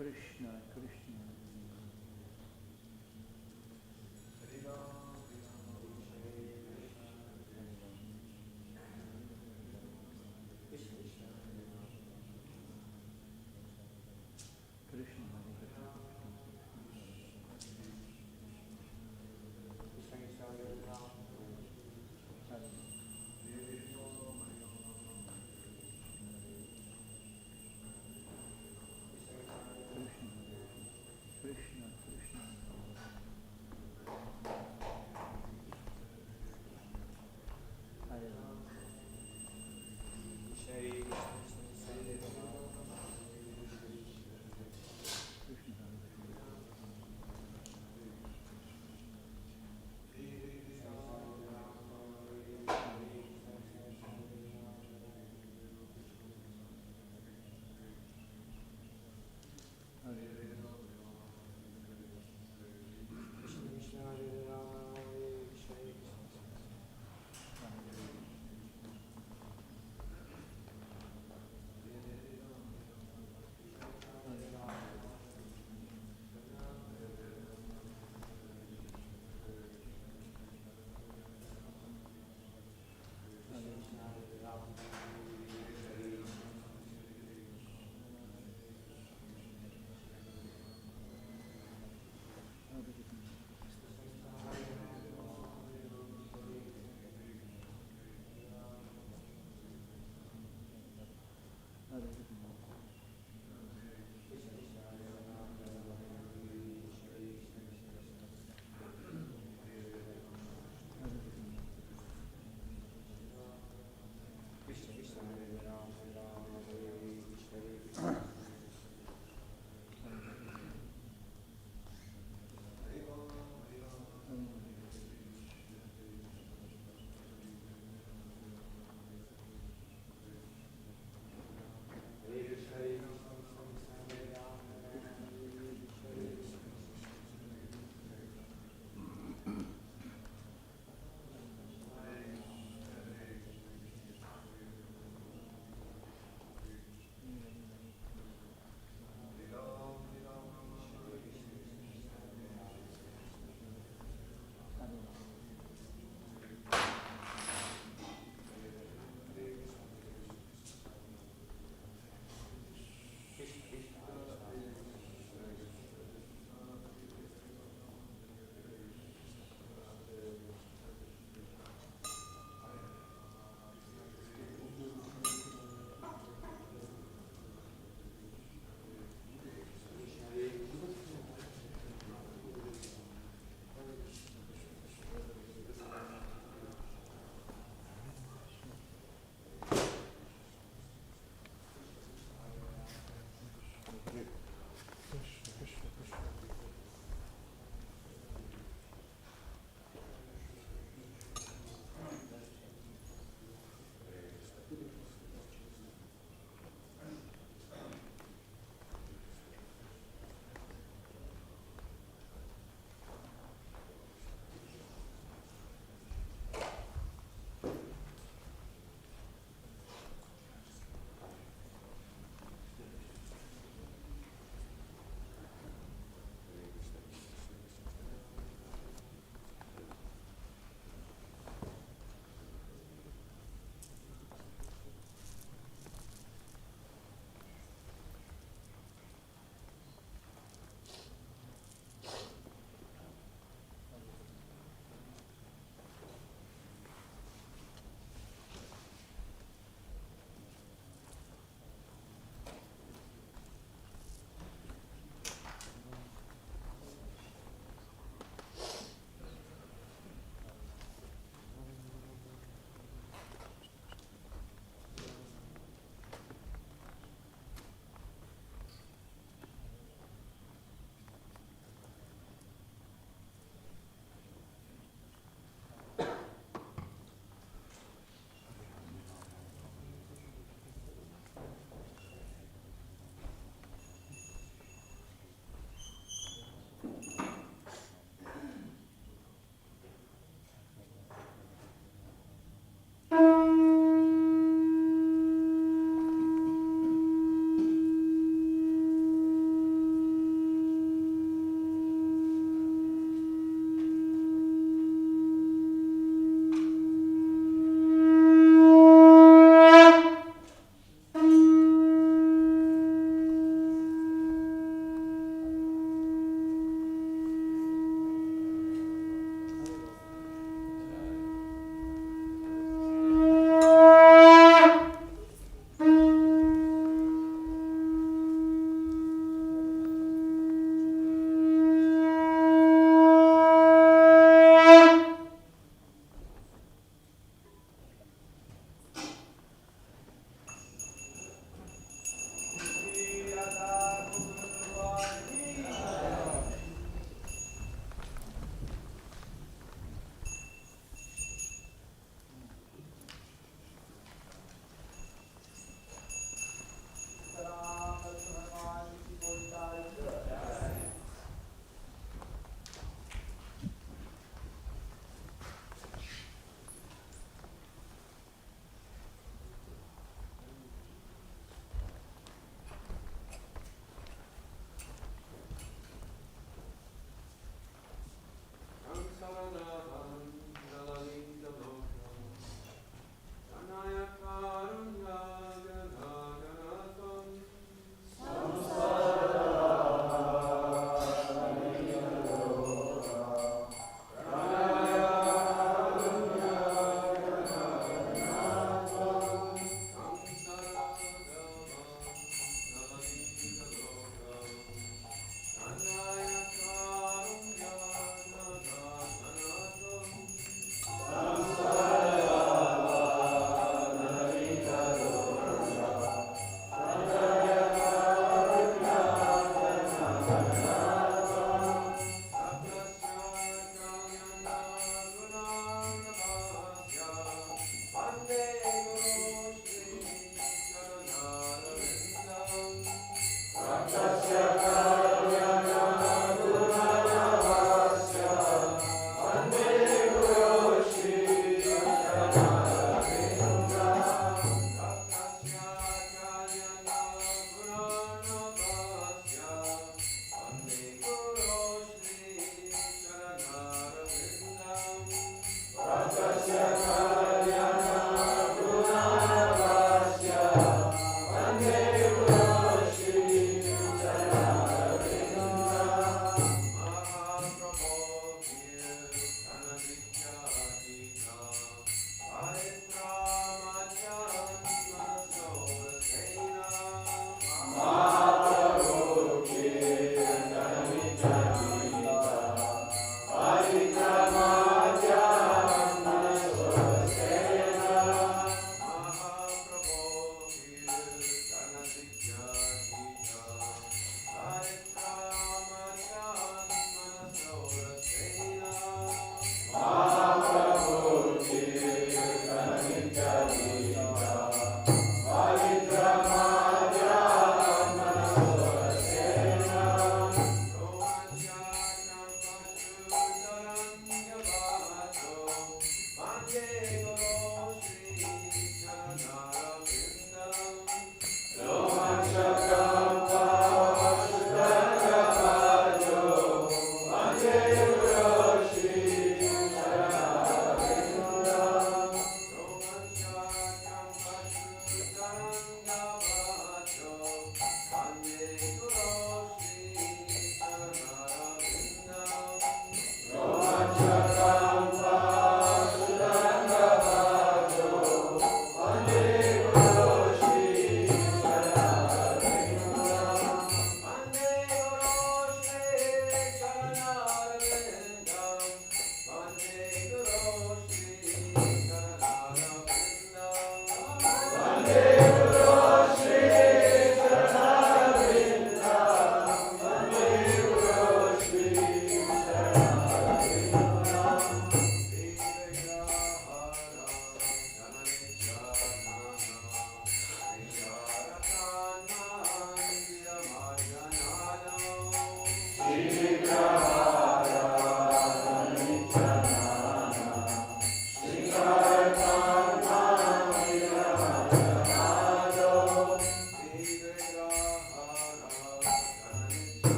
Krishna, Krishna. Krishna, Krishna,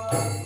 Shri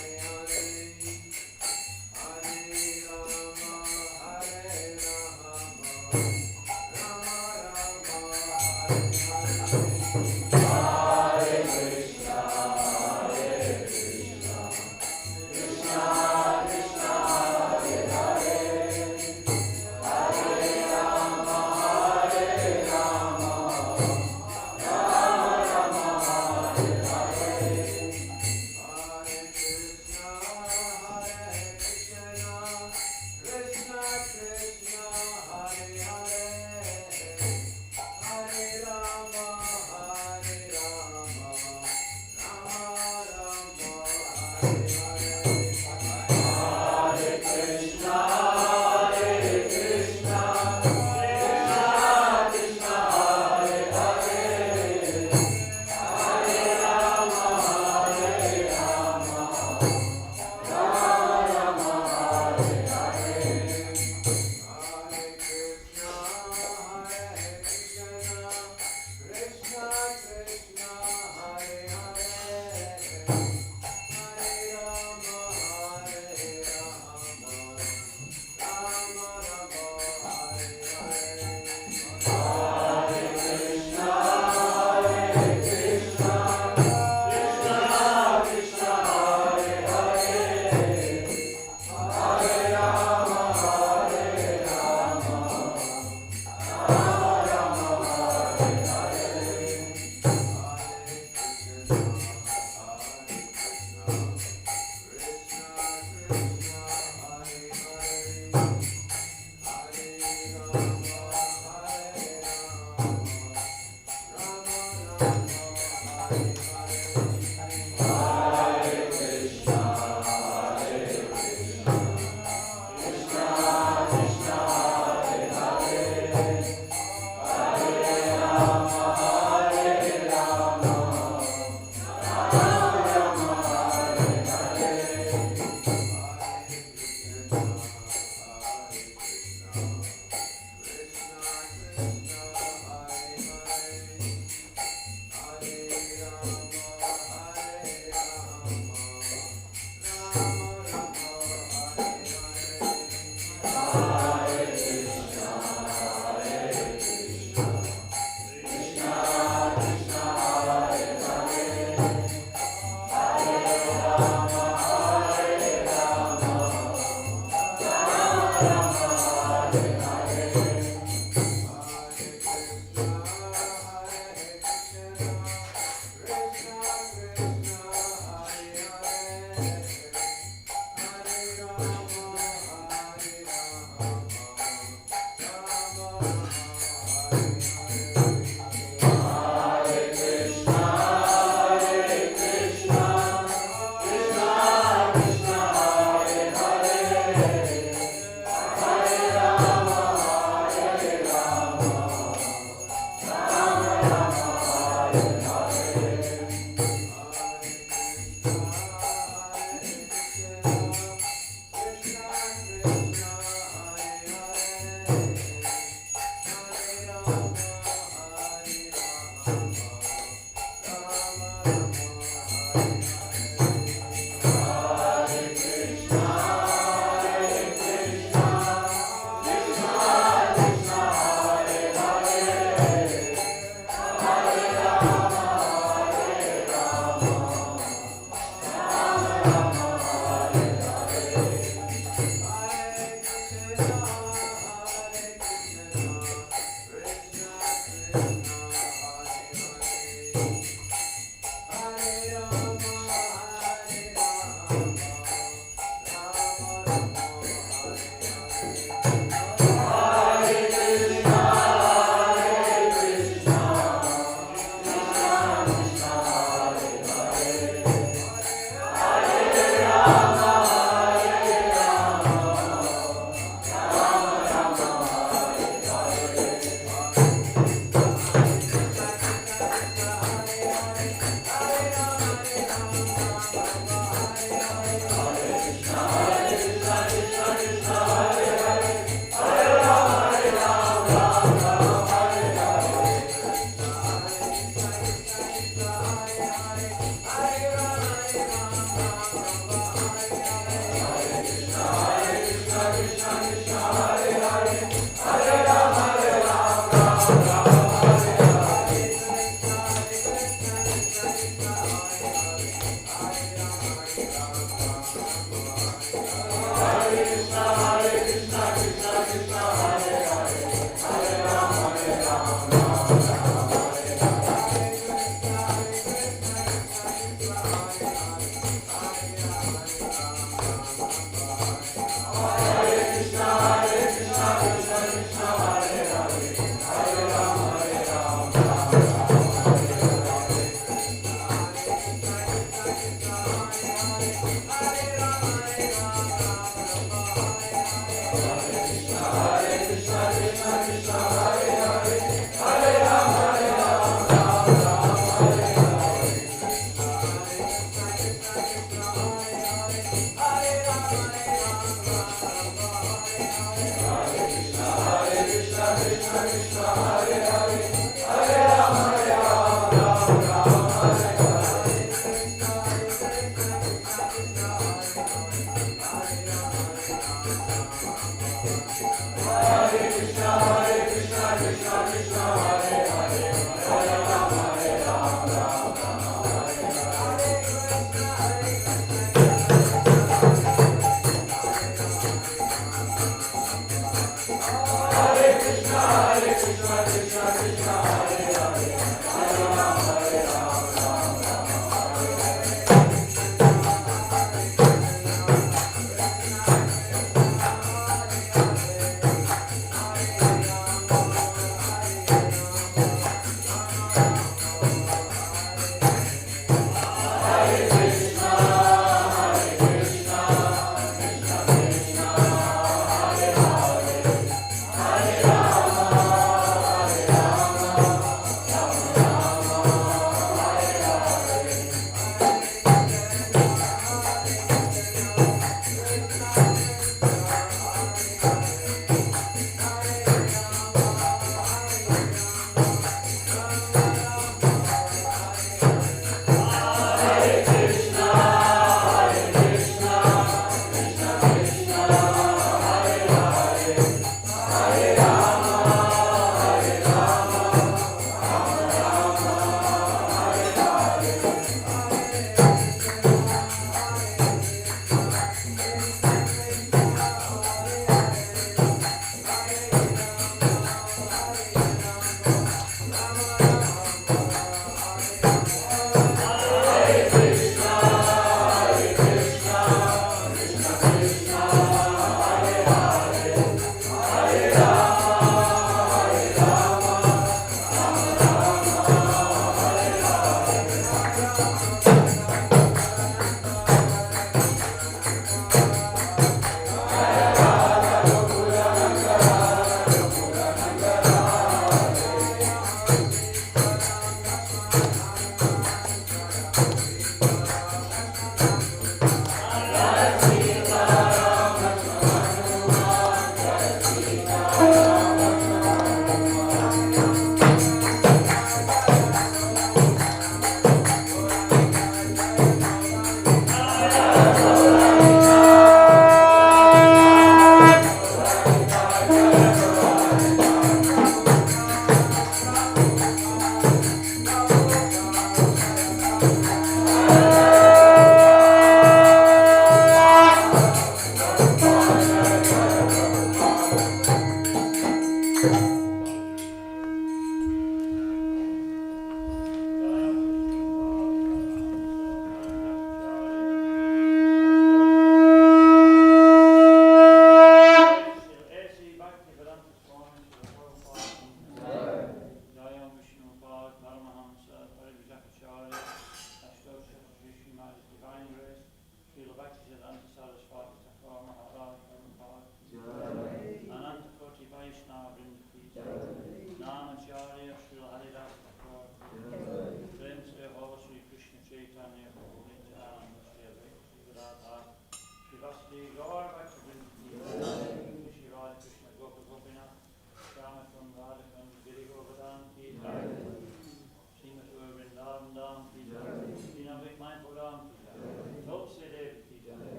Hare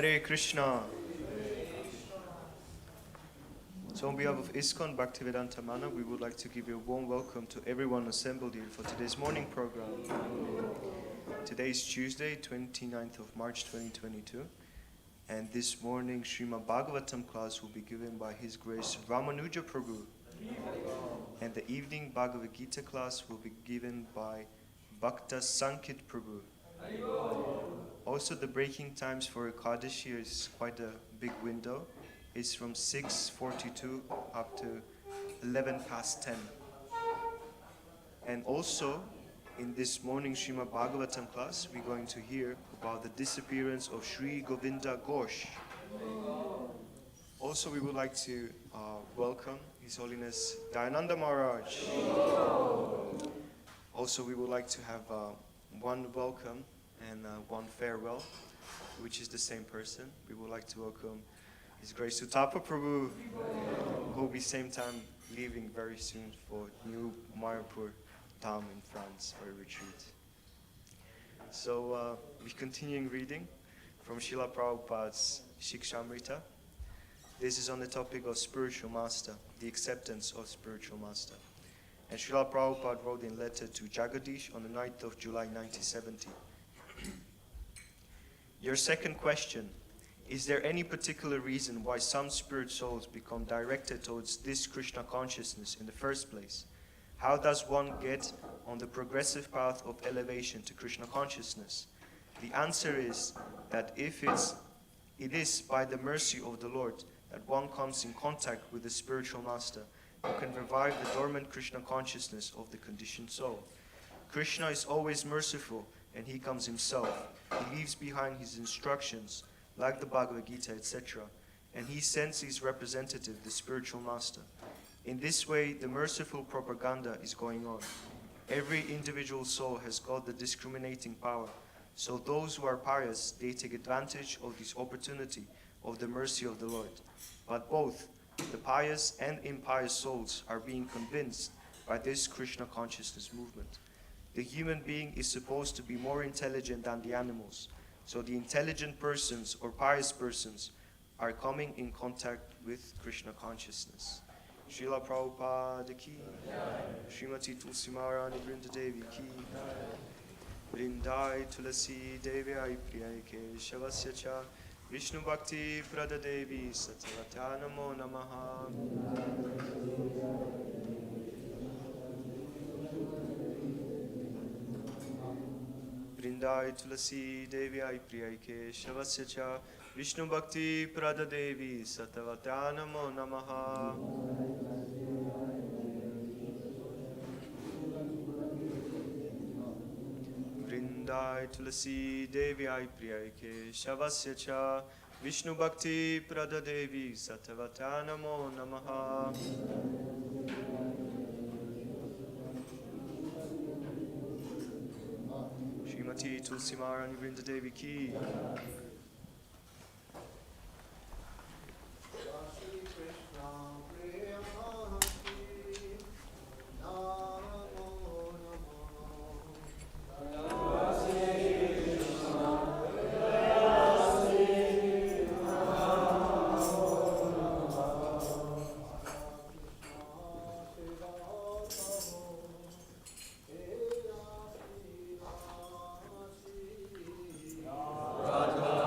Hare Krishna. So on behalf of ISKCON Bhaktivedanta Manor, we would like to give you a warm welcome to everyone assembled here for today's morning program. Today is Tuesday, 29th of March 2022, and this morning Srimad Bhagavatam class will be given by His Grace Ramanuja Prabhu, and the evening Bhagavad Gita class will be given by Bhakta Sankit Prabhu. Also, the breaking times for Ekadashi is quite a big window. It's from 6:42 up to 11 past 10. And also, in this morning Srimad Bhagavatam class, we're going to hear about the disappearance of Sri Govinda Ghosh. Also, we would like to welcome His Holiness Dayananda Maharaj. Also, we would like to have one welcome and one farewell, which is the same person. We would like to welcome His Grace Uttapa Prabhu, who will be same time leaving very soon for New Mayapur Dham in France for a retreat. So we're continuing reading from Srila Prabhupada's Shikshamrita. This is on the topic of spiritual master, the acceptance of spiritual master. And Srila Prabhupada wrote in letter to Jagadish on the 9th of July 1970. Your second question, is there any particular reason why some spirit souls become directed towards this Krishna consciousness in the first place? How does one get on the progressive path of elevation to Krishna consciousness? The answer is that it is by the mercy of the Lord that one comes in contact with the spiritual master who can revive the dormant Krishna consciousness of the conditioned soul. Krishna is always merciful, and he comes himself. He leaves behind his instructions, like the Bhagavad Gita, etc., and he sends his representative, the spiritual master. In this way, the merciful propaganda is going on. Every individual soul has got the discriminating power, so those who are pious, they take advantage of this opportunity of the mercy of the Lord. But both the pious and impious souls are being convinced by this Krishna consciousness movement. The human being is supposed to be more intelligent than the animals, so the intelligent persons or pious persons are coming in contact with Krishna consciousness. Srila Prabhupada ki, Srimati Tulsi Maharani Vrinda Devi ki, Vrindai Tulasi Devi Aipriyai Keshavasya cha, Vishnu Bhakti Prada Devi Satyavatya Namo Namaha. Vrindai Tulasi Devi Aipriyai Keshavasya cha, Vishnu Bhakti Prada Devi Satyavatya Namo Namaha. Vrindai Tulasi Devi Aipriyai Keshavasya cha, Vishnu Bhakti Prada Devi Satyavatya Namo Namaha. Srimati Tulsi Maharani Vrinda Devi ki. Radha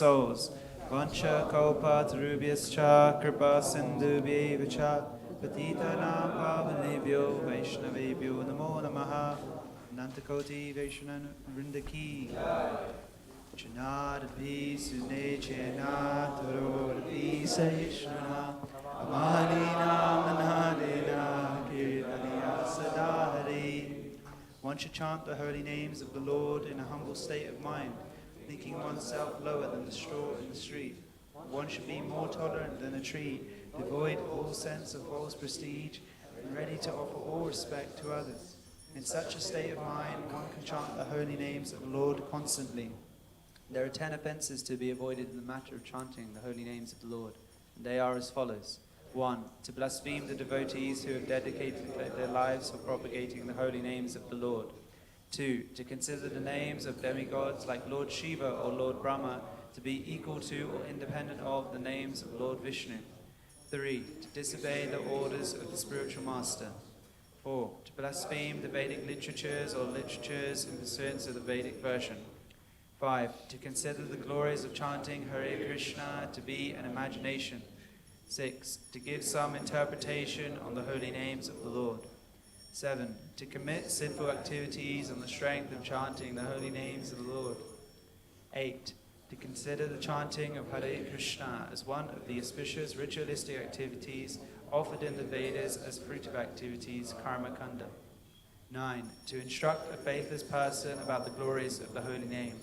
Souls, Vancha Kaupat Rubyascha Kripa Sindhubhyevacha Patitana Pavanebhyo Vaishnavebhyo Namo Namaha Nantakoti Vaishnan Vrindaki Chanadabhi Sune Chena Tororabhi Saishna Amalina Manhalina Kirtaniya Sadahari One should chant the holy names of the Lord in a humble state of mind, thinking oneself lower than the straw in the street. One should be more tolerant than a tree, devoid of all sense of false prestige, and ready to offer all respect to others. In such a state of mind, one can chant the holy names of the Lord constantly. There are 10 offences to be avoided in the matter of chanting the holy names of the Lord, and they are as follows. 1. To blaspheme the devotees who have dedicated their lives for propagating the holy names of the Lord. 2. To consider the names of demigods like Lord Shiva or Lord Brahma to be equal to or independent of the names of Lord Vishnu. 3. To disobey the orders of the spiritual master. 4. To blaspheme the Vedic literatures or literatures in pursuance of the Vedic version. 5. To consider the glories of chanting Hare Krishna to be an imagination. 6. To give some interpretation on the holy names of the Lord. 7. To commit sinful activities on the strength of chanting the holy names of the Lord. 8. To consider the chanting of Hare Krishna as one of the auspicious ritualistic activities offered in the Vedas as fruitive activities, karma kanda. 9. To instruct a faithless person about the glories of the holy name.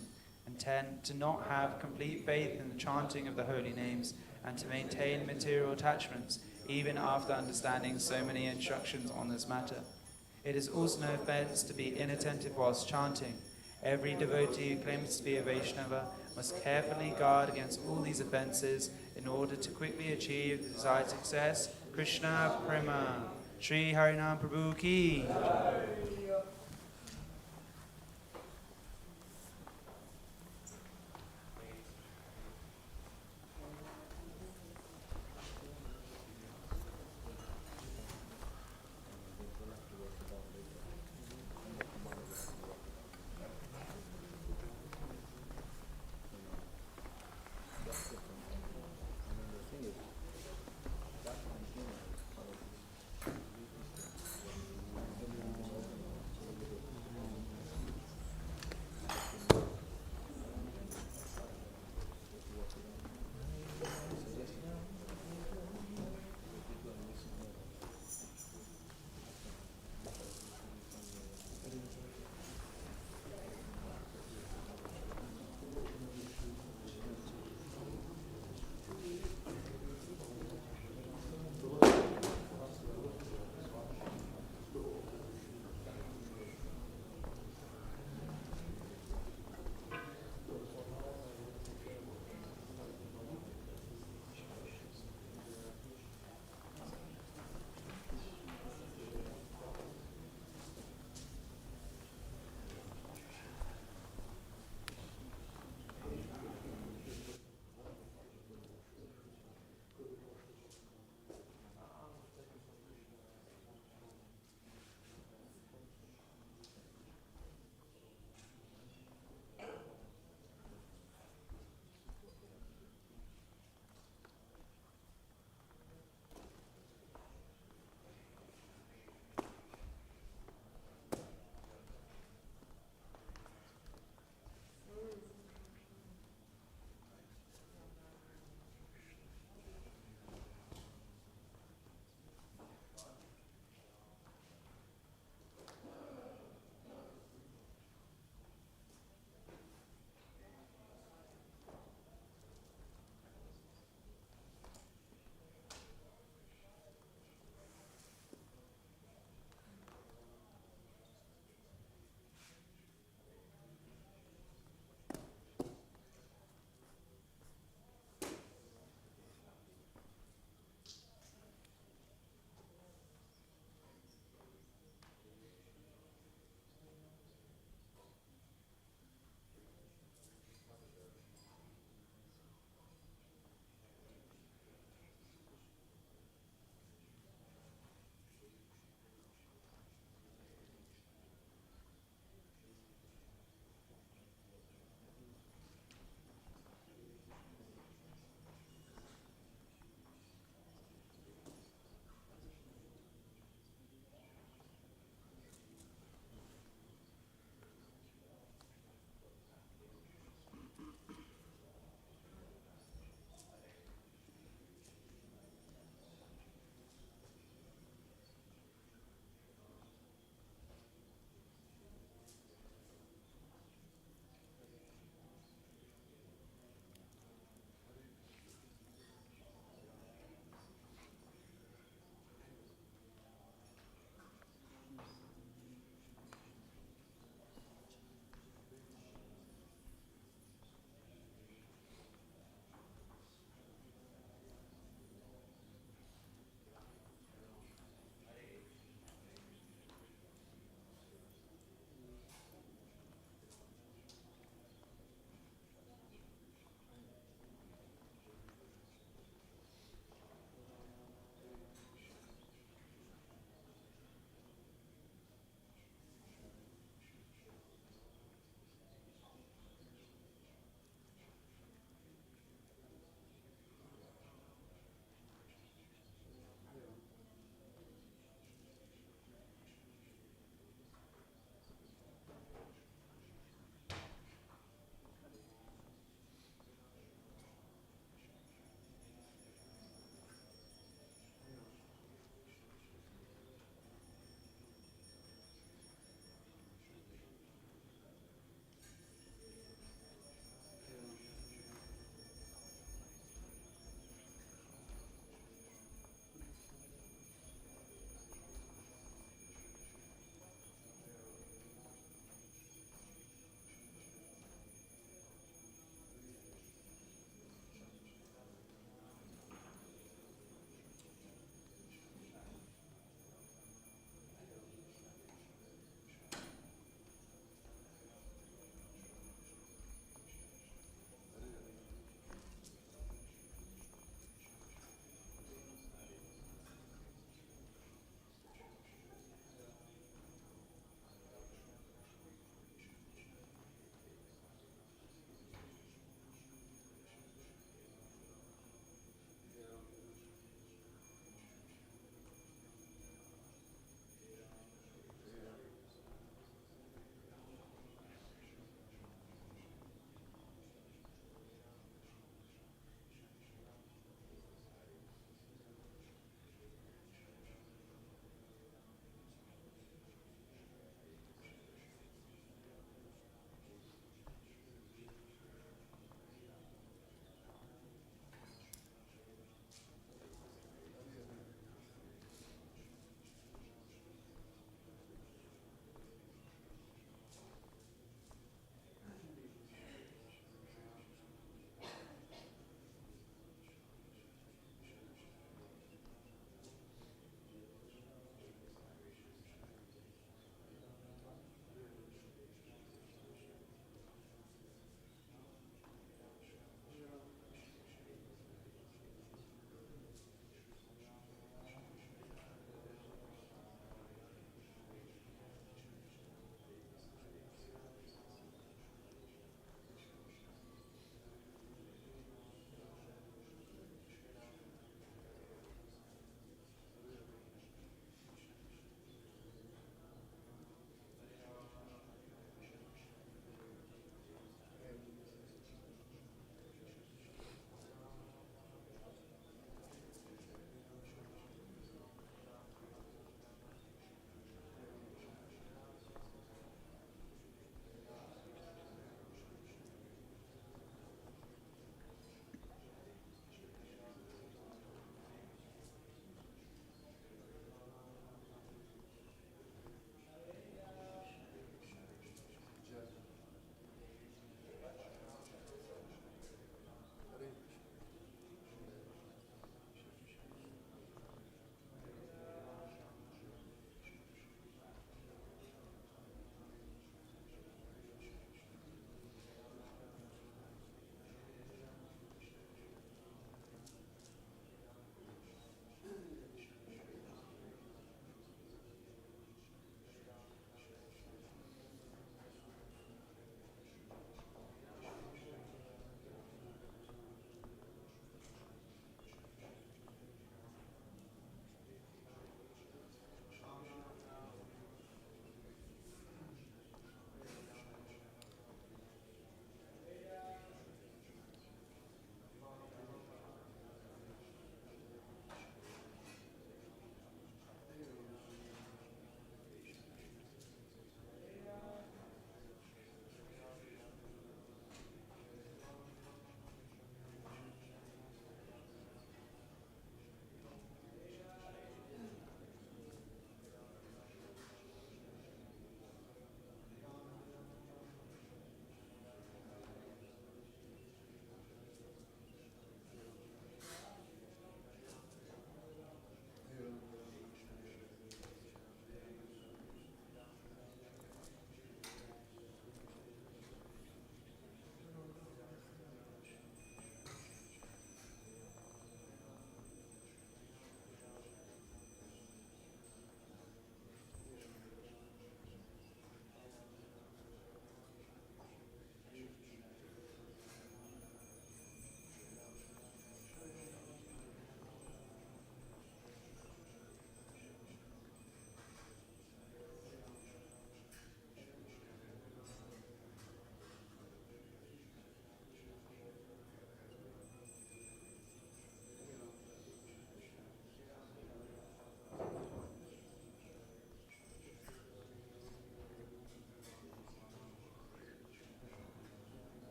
And 10. To not have complete faith in the chanting of the holy names and to maintain material attachments even after understanding so many instructions on this matter. It is also no offense to be inattentive whilst chanting. Every devotee who claims to be a Vaishnava must carefully guard against all these offences in order to quickly achieve the desired success. Krishna Prema. Shri Harinam Prabhu Ki.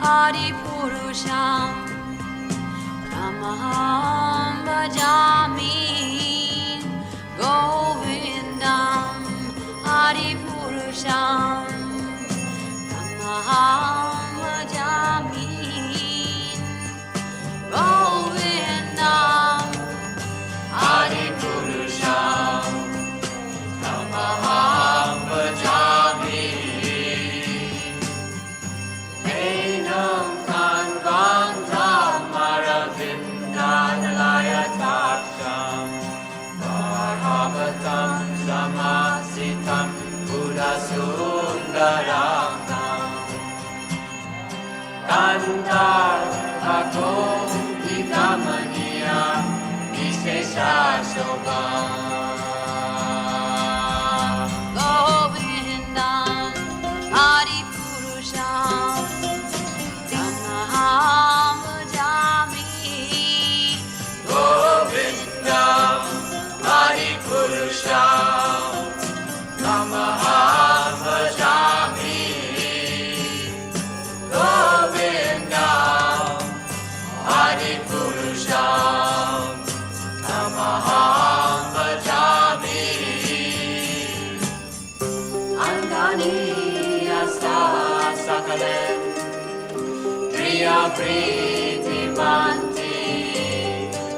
Adipurusham Brahmaham Bhajami Govindam Adipurusham Brahmaham Bhajami Govindam Adipurusham Brahmaham Bhajami Samasitam Buddha Sundaram Kantar Bhagom Vikamaniya Vishesha Shobham Govindam Adipurusham Brahmaham Bhajami Govindam Adipurusham Brahmaham Bhajami Govindam Adipurusham Brahmaham Bhajami Angani Asta Sakalen Priya Priti Manti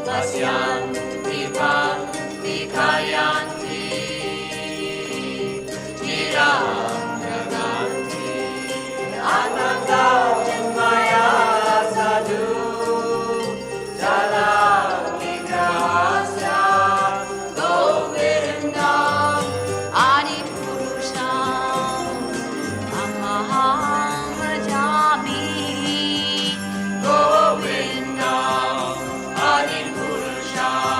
Pasyanti Bhakti Kayanti Niraganti Ananda Chinmaya Sadhu Jala Vigrahasya Govindam Adipurusham Brahmaham Bhajami Govindam Adipurusham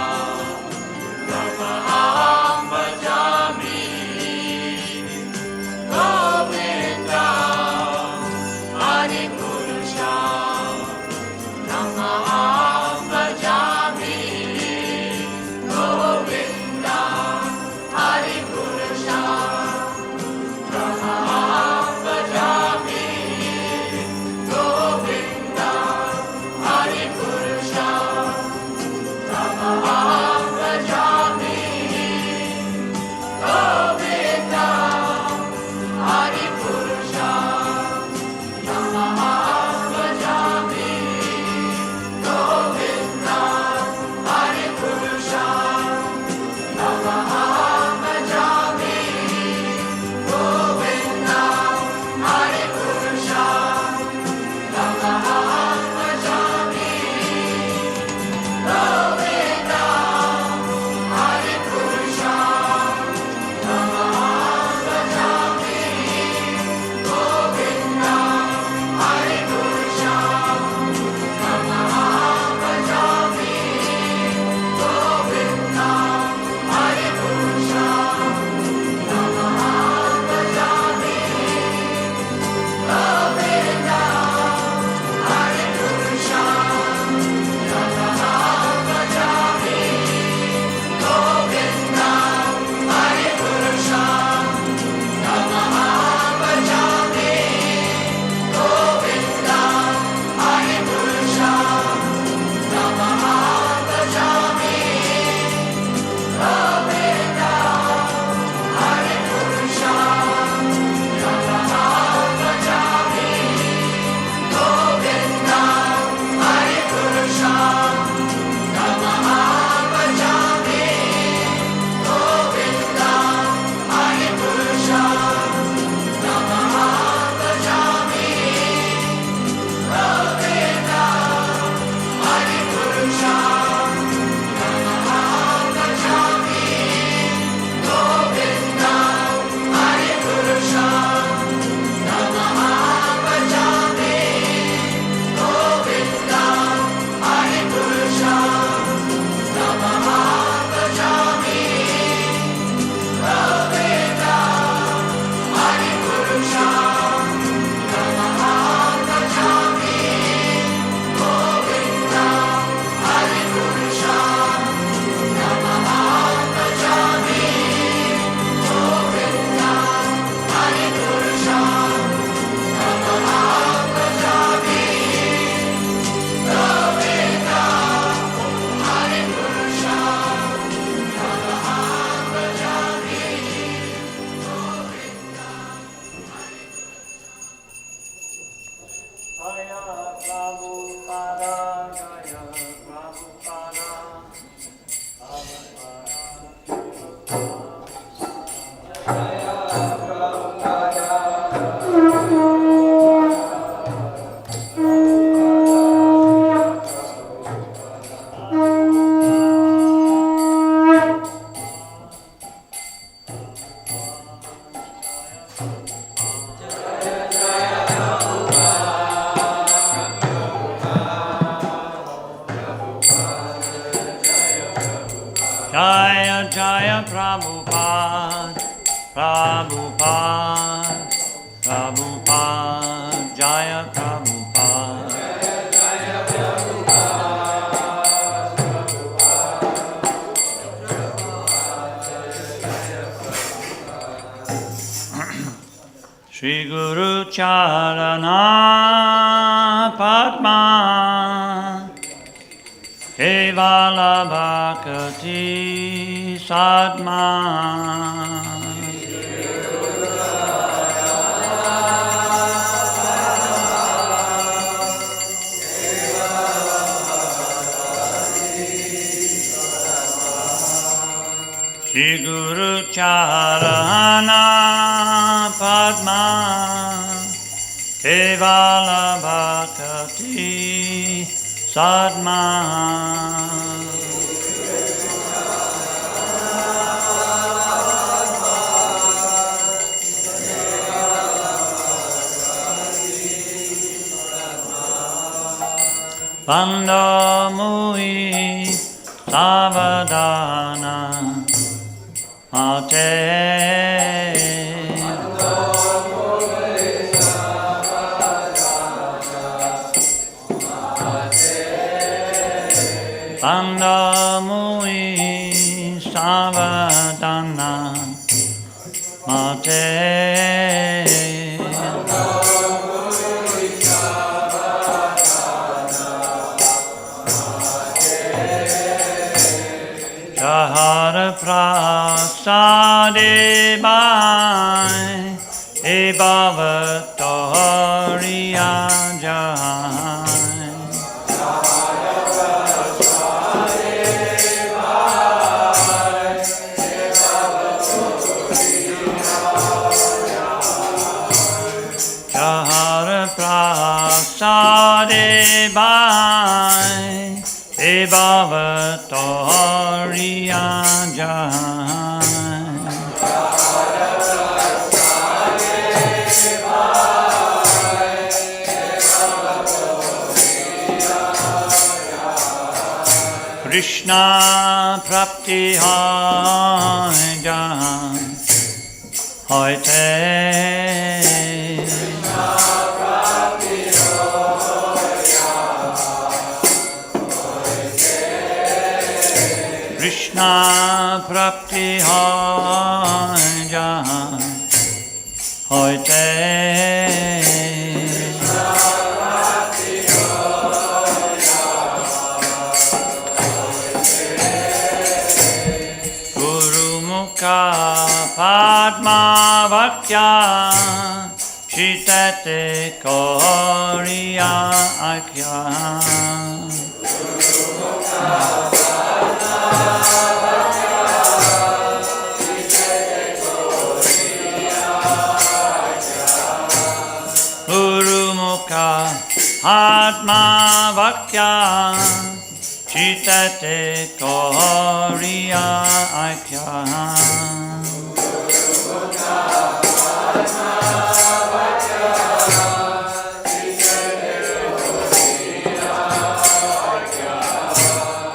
Jaya Jaya Prabhupada, Prabhupada, Prabhupada, Jaya Prabhupada. Shri Guru Charana Padma Kevala Bhakti Sadma Shri Guru Charana Padma Kevala Bhakti Sadma Bando Mui Savadana Mate Bando Mui Savadana Mate Jahara prasade bai e bhavatoriya jai Jahara prasade bai e bhavatoriya jai Krishna prapti hai jai hoite Krishna prapti hai jai hoite Guru Mukha Padma Vaktya Chitate Koriya Akya Guru Mukha Atma Vaktya Chitate Koriya Akya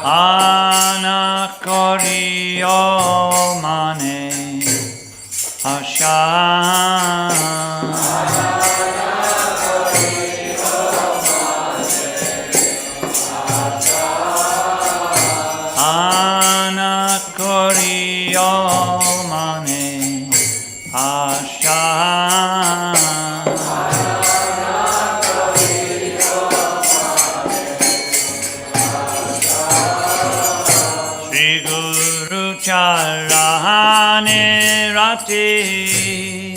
Ana Koriyo Mane Asha Ana Koriyo Mane Asha Shri Guru Charane Rati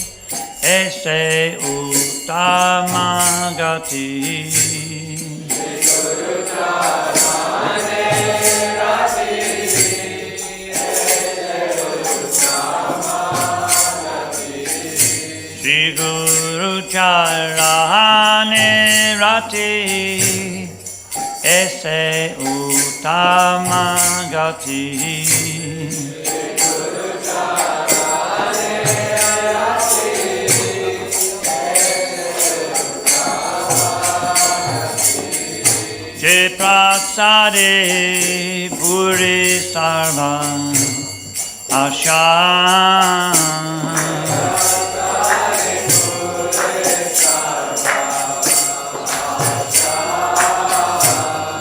Ese Uttama Gati Shri Guru Charane Rati Ese Uttama Gati. Je prasade puri sarva asha.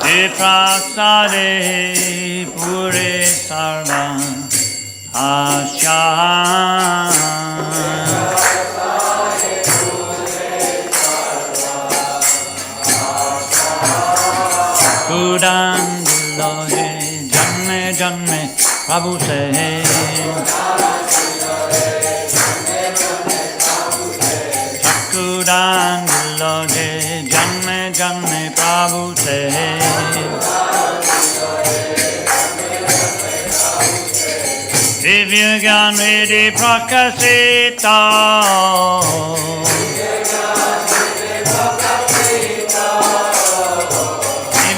Je prasade puri sarva asha. Kudan lohe janme janme Prabhu se Kudan lohe janme janme Prabhu se Divya Gyan Vedi Prakasita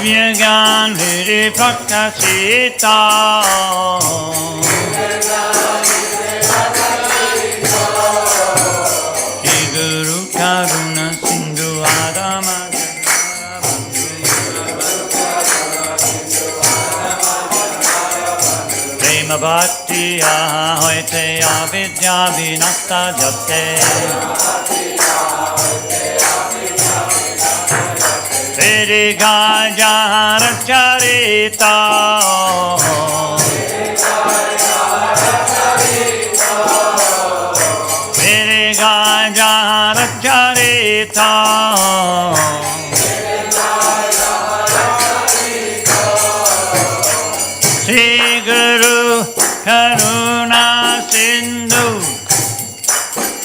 Gyan Vidi Prakasita Ki Guru Karuna Sindhu Adama Prema Bhakti Ahoite Avidya Vinasta Jate Vedi Gajahara Charita Vedi Gajahara Charita Shri Guru Karuna Sindhu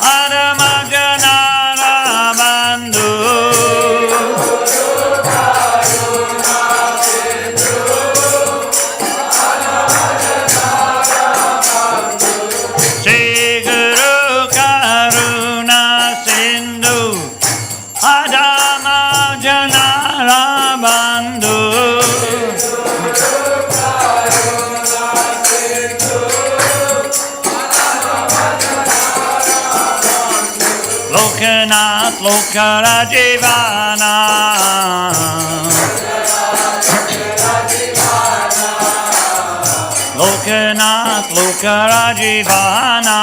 Adama Janara Bandhu Lokanath Lokarajivana Lokanath Lokarajivana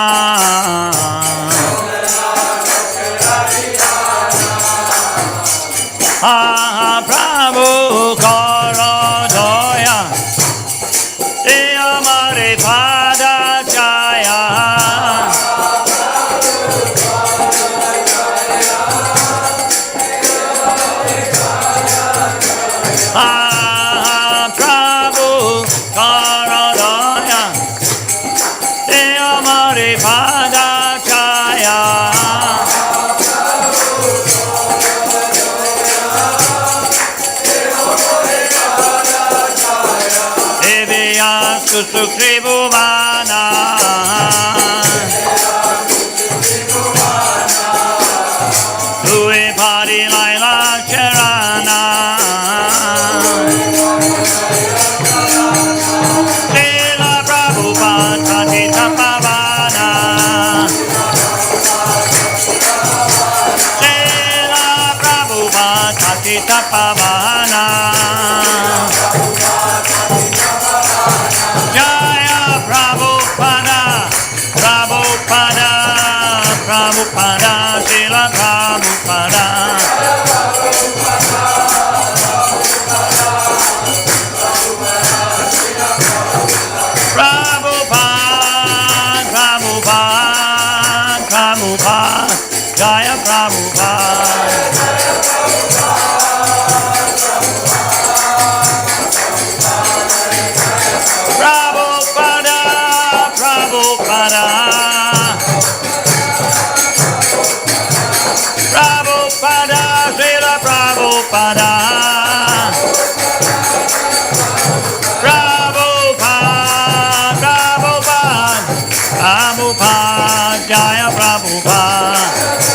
Prabhu Karadoya Amare Pada Jaya Prabhu Karadaya Amare Pada Jaya Devyasku Sukribhuvana Tue Pari Laila Charana Srila Prabhupada Tita Pavana Srila Prabhupada Tita Pavana Jaya Prabhupada Prabhupada Prabhupada Srila Prabhupada Prabhupada Prabhupada Prabhupada Jaya Prabhupada Prabhupada Prabhupada Prabhupada Srila Prabhupada Prabhupada Prabhupada Jaya Prabhupada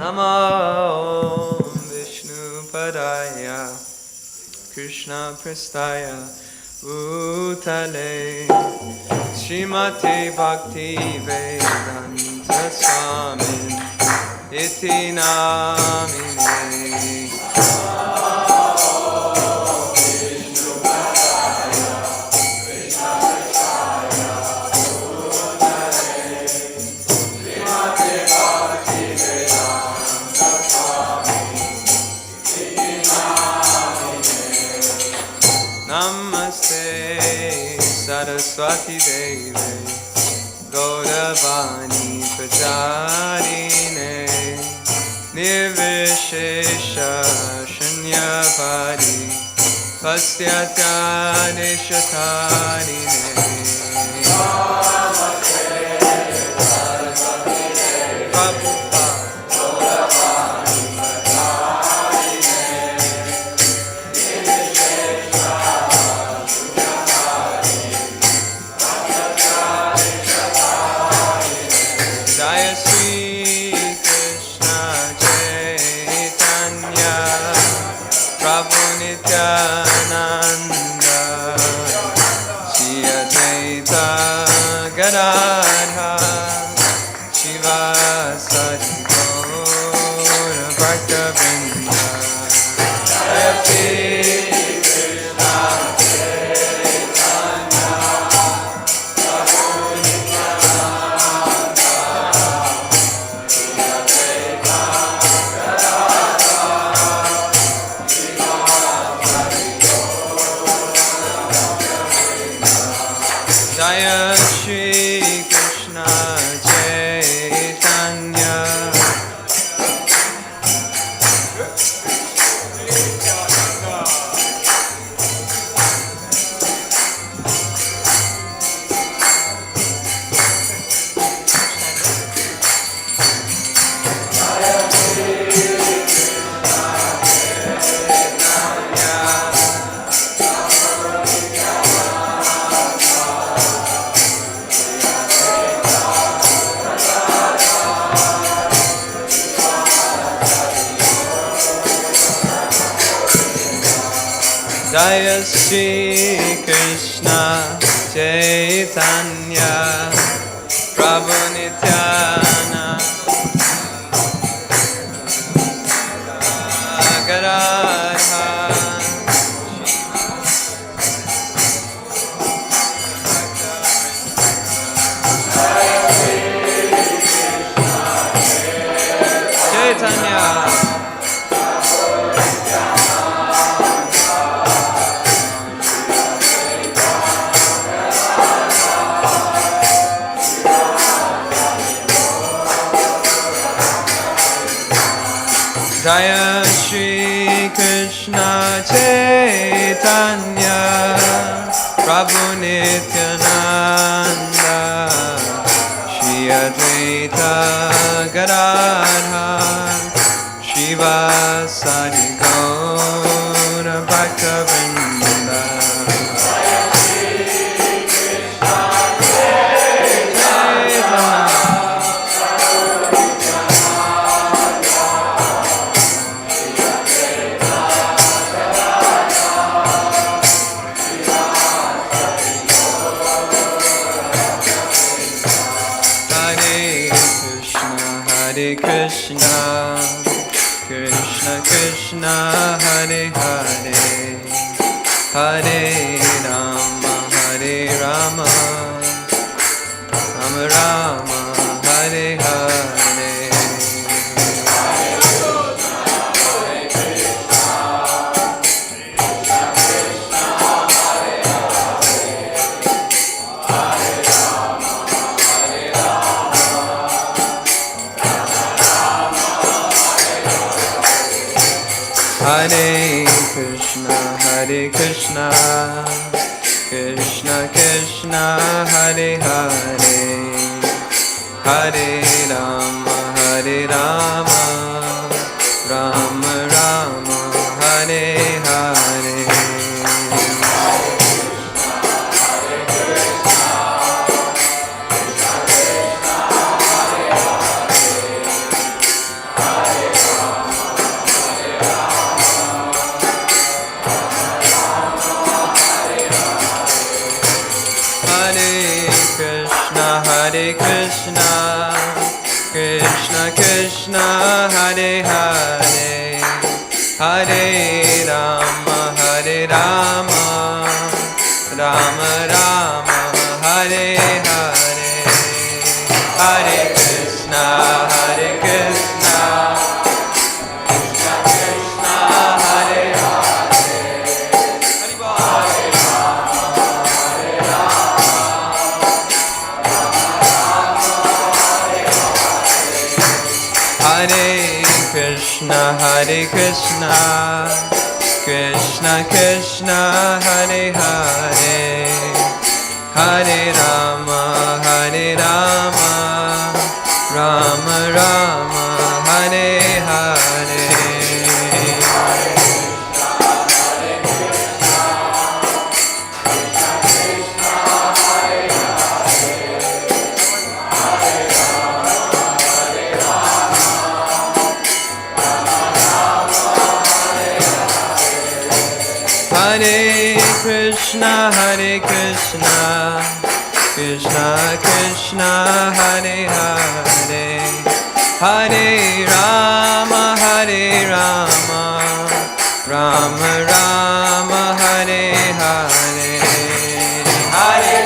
Namo Vishnu Padaya Krishna Prestaya Utale Srimati Bhaktivedanta Swami Iti Namine Namaste Saraswati Devi Gauravani Pracharine Nirvishesha Shunyavadi Pastyatane Shatarine Jaya Sri Krishna Chaitanya Prabhu Nityananda Shri Advaita Gadadhar Shivasari Gaura Bhaktivedanta Jaya Sri Krishna Jaya Shri Krishna Chaitanya Jaya Shri Krishna Chaitanya Prabhu Nityananda Gadadhar Chaitanya Jaya Shri Krishna Chaitanya Prabhu Nityananda Shri Advaita Gadadhar Shivasari Gaura Bhaktivedanta Hare Krishna, Krishna Krishna, Hare Hare, Hare Rama, Hare Rama, Rama Rama, Hare Hare. Hare Krishna, Krishna Krishna, Hare Hare, Hare Rama, Hare Rama, Rama Rama, Hare Hare. Hare Hare Hare, Hare Rama, Hare Rama, Rama Rama, Hare Hare, Hare Krishna, Hare Krishna, Krishna Krishna, Hare Hare, Hare Rama, Hare Rama, Hare Krishna, Hare Krishna, Krishna Krishna, Hare Hare, Hare Rama, Hare Rama, Rama Rama, Hare Hare. Hare Krishna, Hare Krishna, Krishna Krishna, Hare Hare, Hare Rama, Hare Rama, Rama Rama, Hare Hare, Hare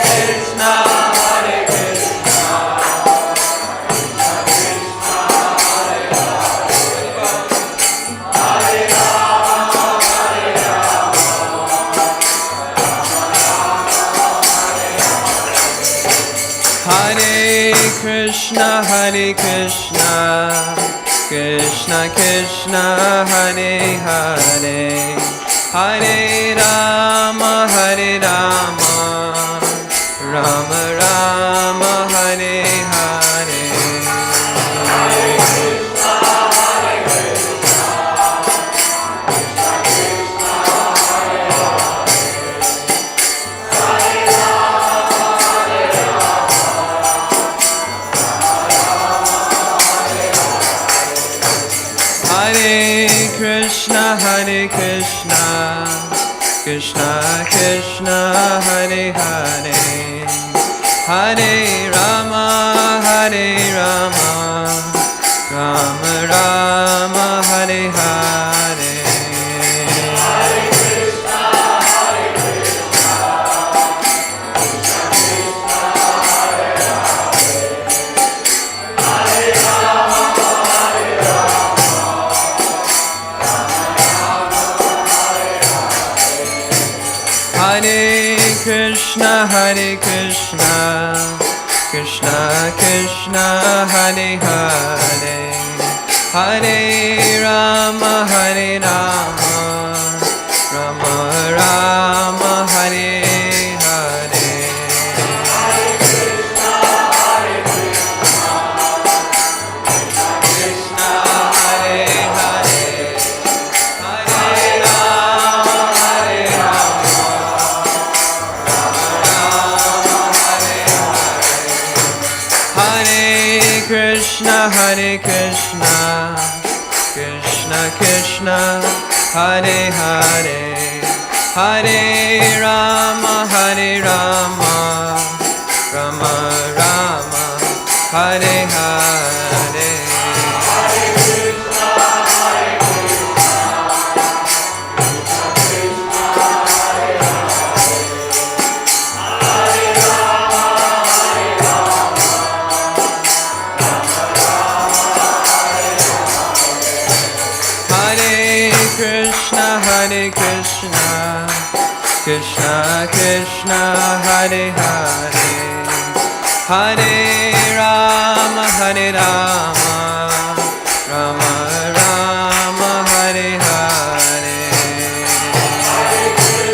Krishna, Hare Krishna, Krishna Krishna, Hare Hare, Hare Rama, Hare Rama, Hare Krishna, Hare Krishna, Krishna Krishna, Hare Hare, Hare Rama, Hare Rama, Rama Rama, Hare Hare, Hare Krishna, Hare Krishna, Krishna Krishna, Hare Hare, Hare Rama, Hare Rama, Hare Krishna, Hare Krishna, Krishna Krishna, Hare Hare, Hare Rama, Hare Rama, Rama Rama, Hare Hare, Hare Krishna, Hare Krishna, Krishna Krishna, Hare Hare, Hare Rama, Hare Rama, Hare Krishna, Hare Krishna, Krishna Krishna, Hare Hare, Hare Rama, Hare Rama, Rama Rama, Hare Hare, Hare Krishna, Hare Krishna, Krishna Krishna, Hare Hare, Hare Rama, Hare Rama, Hare Krishna, Hare Krishna, Krishna Krishna, Hare Hare, Hare Rama, Hare Rama, Rama Rama, Hare Hare, Hare Krishna, Hare Krishna, Krishna Krishna, Hare Hare, Hare Rama, Hare Rama, Hare Krishna, Hare Krishna, Krishna Krishna, Hare Hare, Hare Rama, Hare Rama, Rama Rama, Hare Hare, Hare Krishna, Hare Krishna,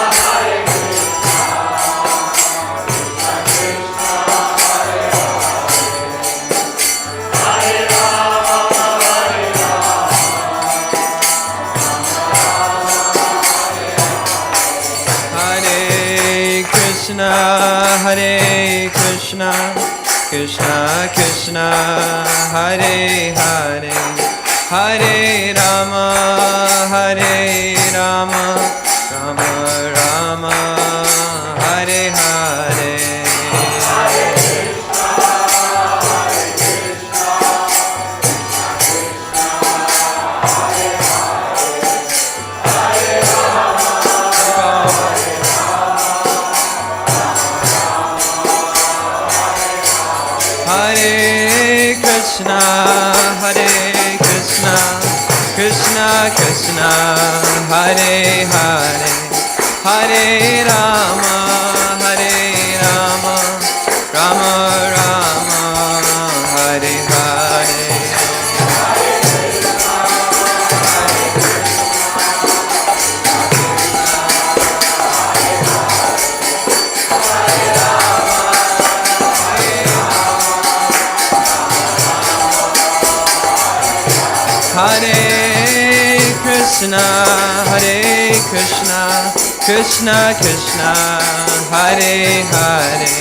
Krishna Krishna, Hare Hare, Hare Rama, Hare Rama, Hare Krishna, Hare Krishna, Krishna Krishna, Hare Hare, Hare Rama, Hare Rama, Rama Rama, Hare Hare, Hare Krishna, Hare Krishna, Krishna Krishna, Krishna Krishna, Hare Hare, Hare Rama, Rama Rama, Hare Hare. Hare Krishna, Krishna Krishna, Hare Hare,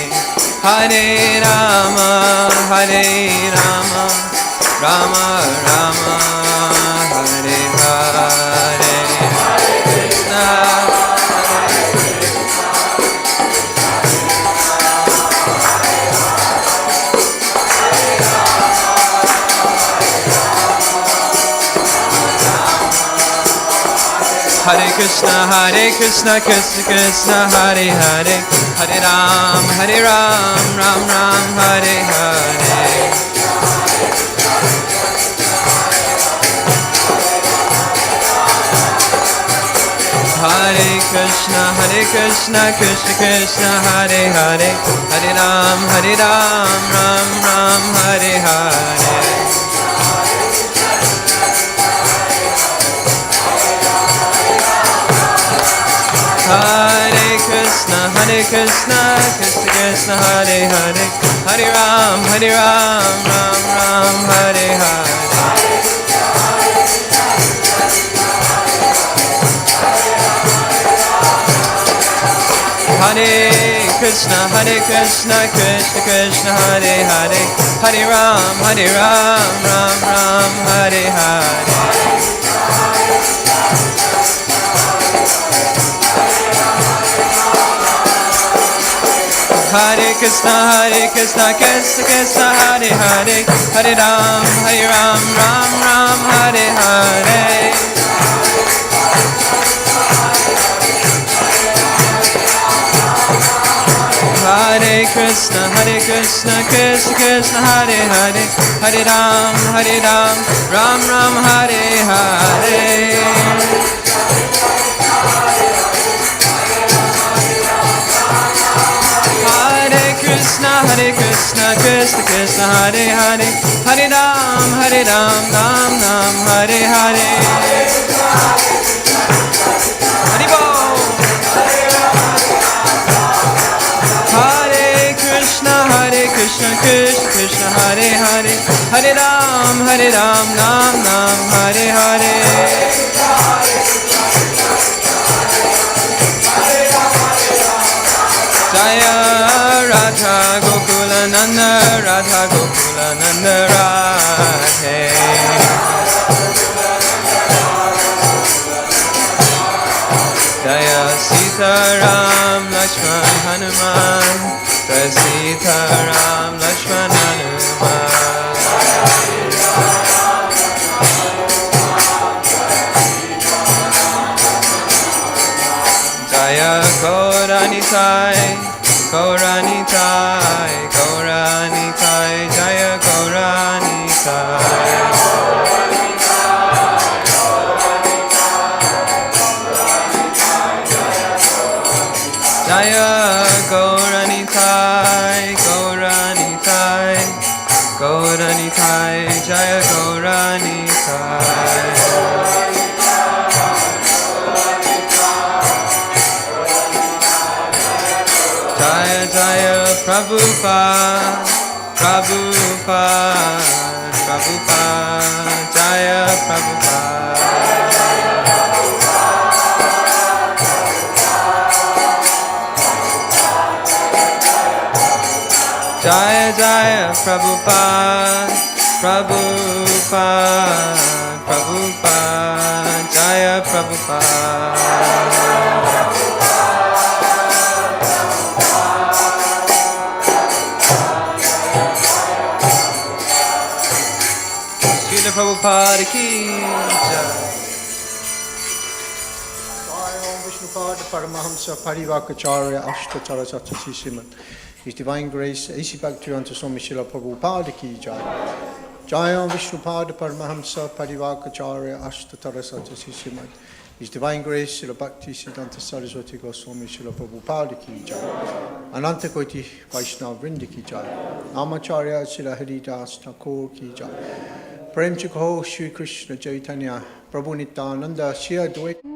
Hare Rama, Rama Rama, Hare Hare. Hare Krishna, Krishna Krishna, Hare Hare, Hare Ram, Ram Ram, Hare Hare. Hare Krishna, Krishna Krishna, Hare Hare, Hare Ram, Ram Ram, Hare Hare. Hare Krishna, Krishna Krishna, Hare Hare, Hare Ram, Ram Ram, Hare Hare. Hare Krishna, Krishna Krishna, Hare Hare, Hare Ram, Ram Ram, Hare Hare. Hare Krishna, Krishna Krishna, Hare Hare, Hare Ram, Ram Ram, Hare Hare. Hare Krishna, Krishna Krishna, Hare Hare, Hare Ram, Ram Ram, Hare Hare. Krishna, Krishna Krishna, Hare Hare, Hare Ram, Ram Ram, Hare Hare. Hare Krishna, Krishna Hare Hare, Hare Ram, Ram Ram, Hare Hare. Jaya Radha Gokula Nanda, Radha Gokula Nanda Radhe. Jaya Sita Ram Lakshman Hanuman, Jaya Sita Ram Lakshman Hanuman. Jaya Gauranitai, Gauranitai, Gauranitai, Jaya Gauranitai. Jaya Gauranitai, Gauranitai, Gauranitai, Jaya Gauranitai. Jaya Jaya Prabhupada, Prabhupada, Prabhupada, Jaya Prabhupada. Jaya Jaya Prabhupada, Prabhupada, Prabhupada, Jaya Prabhupada. Srila Prabhupada ki jai. Vishnupada Paramahamsa Parivakacharya Ashtachara Satsasi Srimad. His Divine Grace, A.C. Bhaktivedanta Swami Srila Prabhupada ki jai. Jai Om Vishnupada Paramahamsa Parivakacharya Ashtatarasata Sishimat. His Divine Grace, Srila Bhakti Siddhanta Saraswati Goswami Srila Prabhupada Ki Jai. Ananta Koti Vaishnava Vrinda Ki Jai. Namacharya Srila Haridas Thakur Ki Jai. Prem Chikho Shri Krishna Chaitanya Prabhu Nityananda Shri Advaita.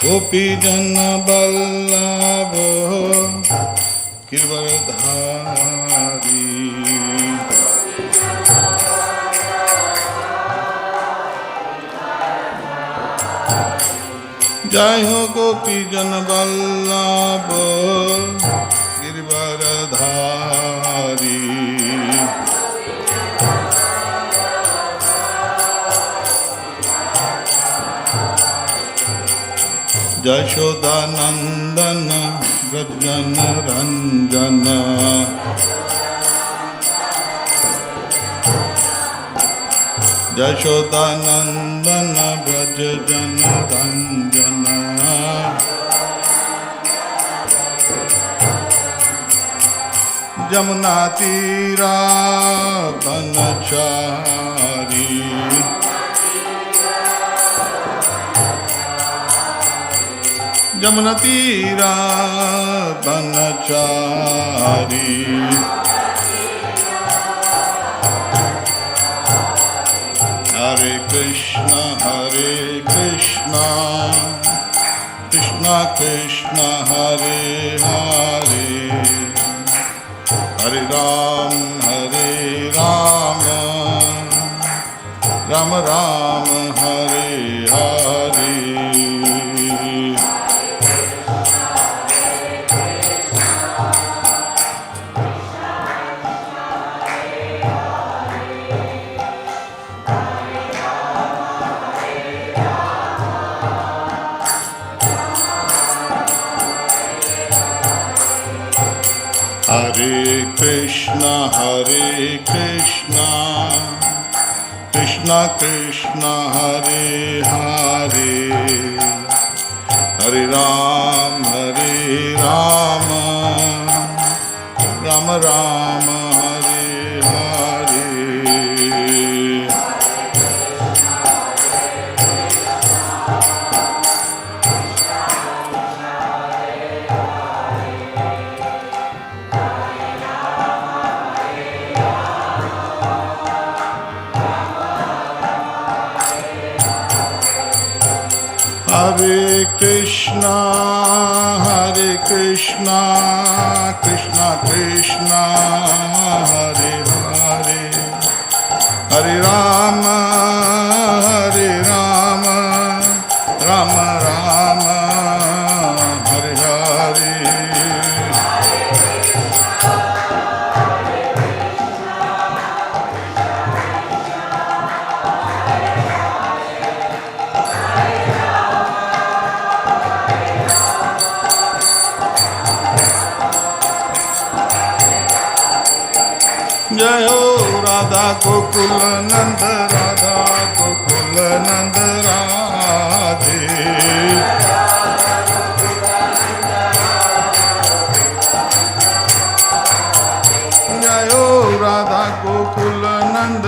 गोपी जन बल्लभ गिरवरधारी जय हो गोपी जन बल्लभ गिरवरधारी जशोदा नंदन व्रजन रंजन यशोदानंदन व्रज जन रंजन जमुना तीरा बनचारी जमुना तीरा बनचारी हरे कृष्णा कृष्णा कृष्णा हरे हरे हरे राम राम राम हरे हरे हरे कृष्णा कृष्णा कृष्णा हरे हरे हरे राम राम राम हरे हरे हरे कृष्णा कृष्णा कृष्णा हरे हरे हरे राम राम राम हरे हरे जय हो राधा गोकुल नंद राधे जय हो राधा गोकुल नंद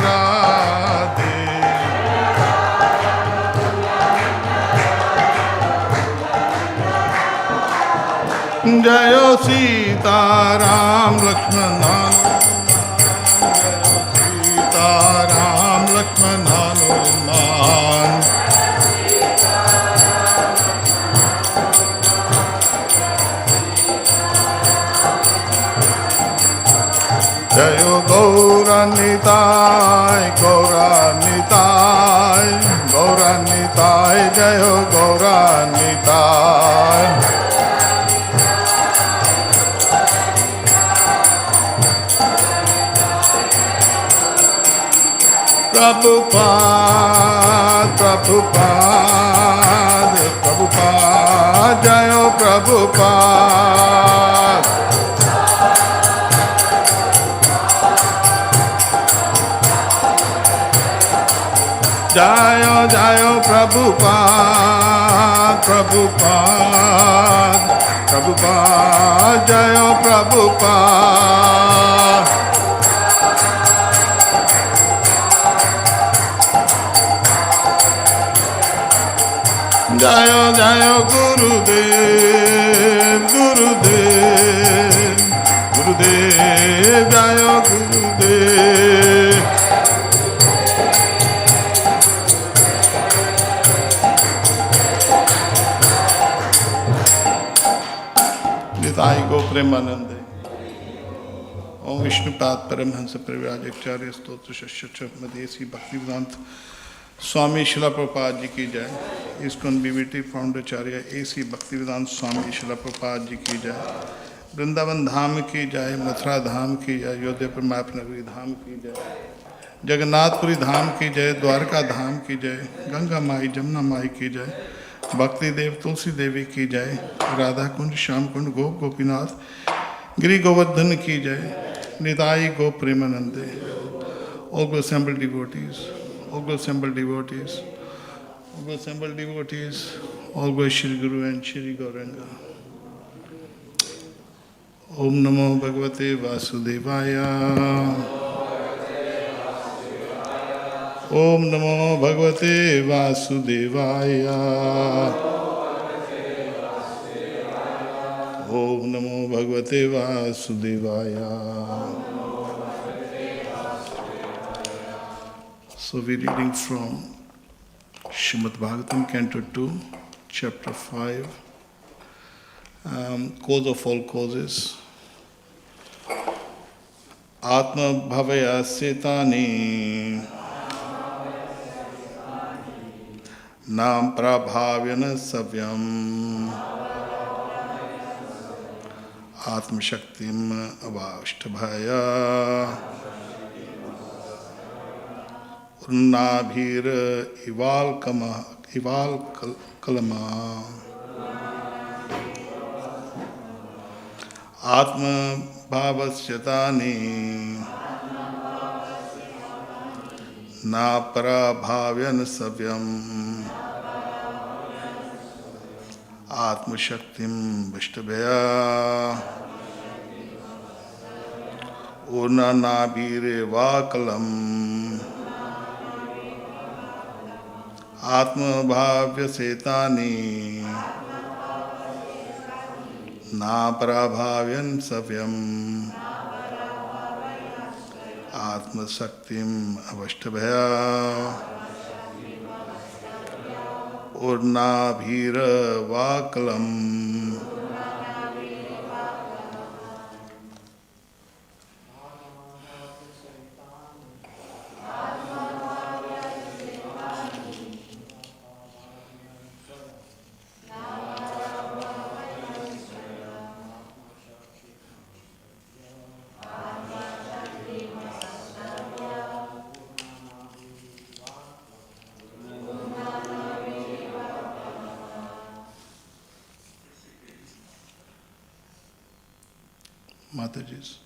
राधे जय सीताराम लक्ष्मण हनुमान जय गौरानिताय जय गौरानिताय प्रभुपाद जय प्रभुपाद जय प्रभुपाद जय प्रभुपाद जय गुरुदेव जय गुरुदेव निताई को प्रेमानंद ओम विष्णुपाद परमहंस परिव्राजकाचार्य स्तोत्र शिष्य मदेसी भक्तिवेदांत स्वामी शिला प्रभुपाद जी की जय। इस्कॉन बीवीटी फाउंडाचार्य एसी भक्तिवेदांत स्वामी शिला प्रभुपाद जी की जय। वृंदावन धाम की जय, मथुरा धाम की जय, अयोध्या परमाप नगरी धाम की जय, जगन्नाथपुरी धाम की जय, द्वारका धाम की जय, गंगा माई जमुना माई की जय, भक्ति देव तुलसी देवी की जय, राधा कुंज श्याम कुंज गोप गोपीनाथ, गिरि गोवर्धन की जय, निताई गो प्रेमानंदे. All go assembled devotees, all go assembled devotees, all go assembled devotees, all go Shri Guru and Shri Gauranga. Om Namo Bhagavate Vasudevaya. Om Namo Bhagavate Vasudevaya. Om Namo Bhagavate Vasudevaya. So we're reading from Srimad Bhagavatam, Canto 2, Chapter 5, Cause of all causes. Atma bhavaya setani nam prabhavyana savyam Atma shaktim avashtabhaya Urnabhir ival kalama Atma bhavasyatani na prabhavyan savyam Atma shaktim vashtabhaya Urnabhir vakalam Atma bhavya setani na prabhavyan savyam Atma shaktim avashtabhaya Urnabhira vakalam. Mataji's.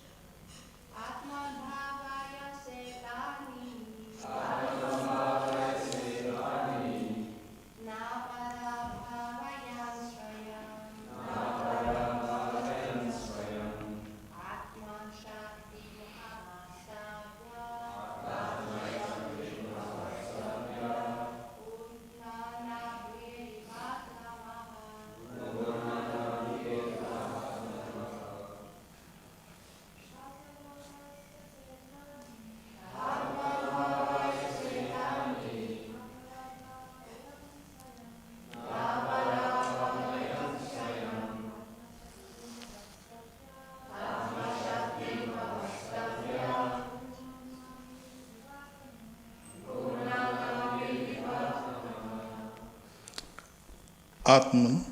Atman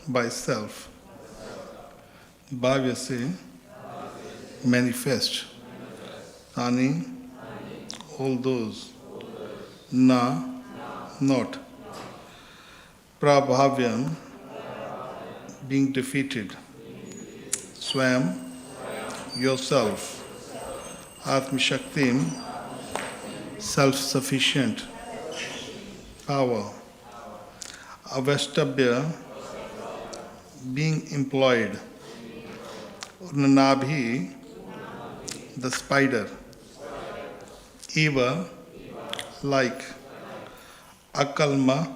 by self. Bhavya say manifest. Tani all those. Na not. Prabhavyam being defeated. Swam yourself. Atma Shaktim self-sufficient power. Avastabhya being employed. Nabhi the spider. Eva like. Akalma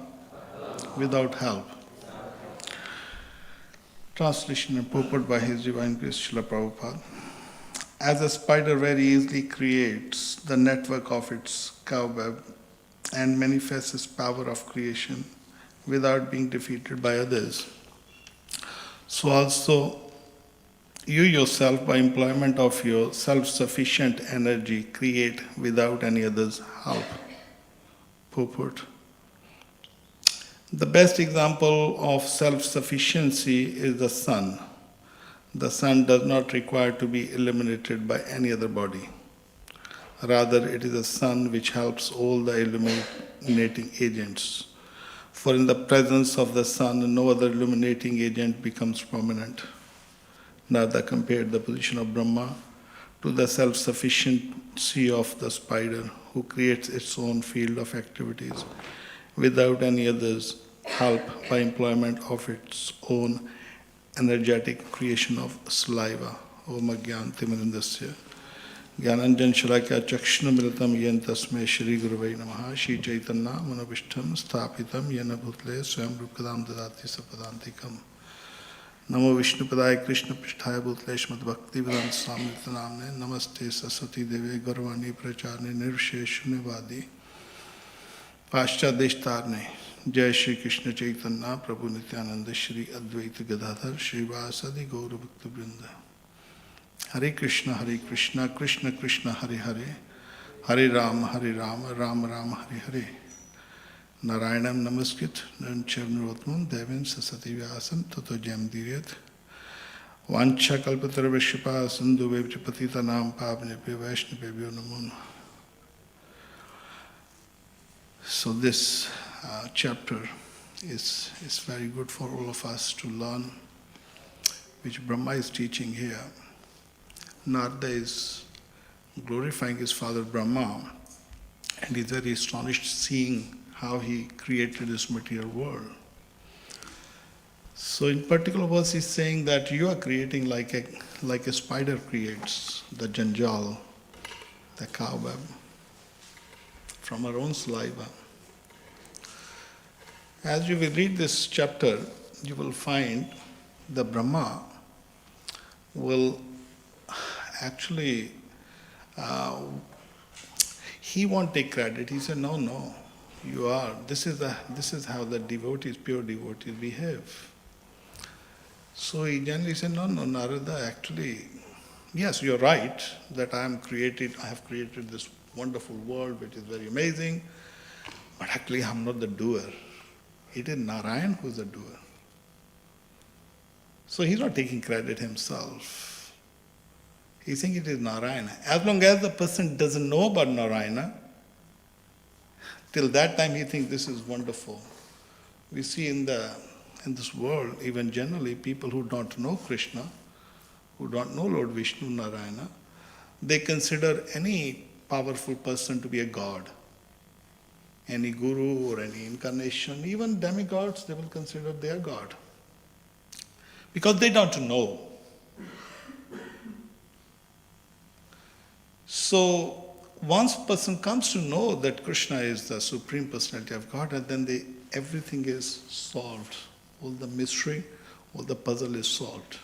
without help. Translation and purport by His Divine Grace Srila Prabhupada. As a spider very easily creates the network of its cobweb and manifests its power of creation without being defeated by others, so also you yourself, by employment of your self-sufficient energy, create without any other's help. Purport. The best example of self-sufficiency is the sun. The sun does not require to be illuminated by any other body. Rather, it is the sun which helps all the illuminating agents. For in the presence of the sun, no other illuminating agent becomes prominent. Narada compared the position of Brahma to the self-sufficiency of the spider who creates its own field of activities without any other's help by employment of its own energetic creation of saliva. Om Agyantimirindasya Gyananjan Shalakya Chakshunamritam Yen Tasme Shri Guruvai Namaha Shri Chaitanya Manavishtam Sthapitam Yena Bhutle Swayam Rupkadam Dadati Sapadantikam Namo Vishnu Padaya Krishna Pisthaya Bhutle Shmad Bhaktivedanta Samrita Namne Namaste Saraswati Deve Garvani Pracharne Nirvisheshunevadi Paschat Deshtarne Jai Shri Krishna Chaitanya Prabhu Nityananda Shri Advaita Gadadhar Shri Vasadi Gaura Bhakta Vrinda Hare Krishna, Krishna Krishna, Hare Hare, Hare Rama, Rama Rama, Hare Hare. Narayanam Namaskrit, Nanchav Nirotmam, Devin Sasati Vyasam, Tato Jam Diryat. Vancha Kalpatara Vishapa, Sindhu Vepchapatita Nam Pavnepe Vaishnavebhyo Namo. So this chapter is very good for all of us to learn, which Brahma is teaching here. Narada is glorifying his father Brahma, and he's very astonished seeing how he created this material world. So in particular verse he's saying that you are creating like a spider creates the janjal, the cobweb, from her own saliva. As you will read this chapter, you will find the Brahma will actually, he won't take credit. He said, no, you are. This is how the devotees, pure devotees behave. So he generally said, no, Narada, actually, yes, you're right that I have created this wonderful world which is very amazing, but actually I'm not the doer. It is Narayan who's the doer. So he's not taking credit himself. He's saying it is Narayana. As long as the person doesn't know about Narayana, till that time he thinks this is wonderful. We see in this world, even generally, people who don't know Krishna, who don't know Lord Vishnu, Narayana, they consider any powerful person to be a god. Any guru or any incarnation, even demigods, they will consider their god. Because they don't know. So once a person comes to know that Krishna is the Supreme Personality of Godhead, then everything is solved. All the mystery, all the puzzle is solved.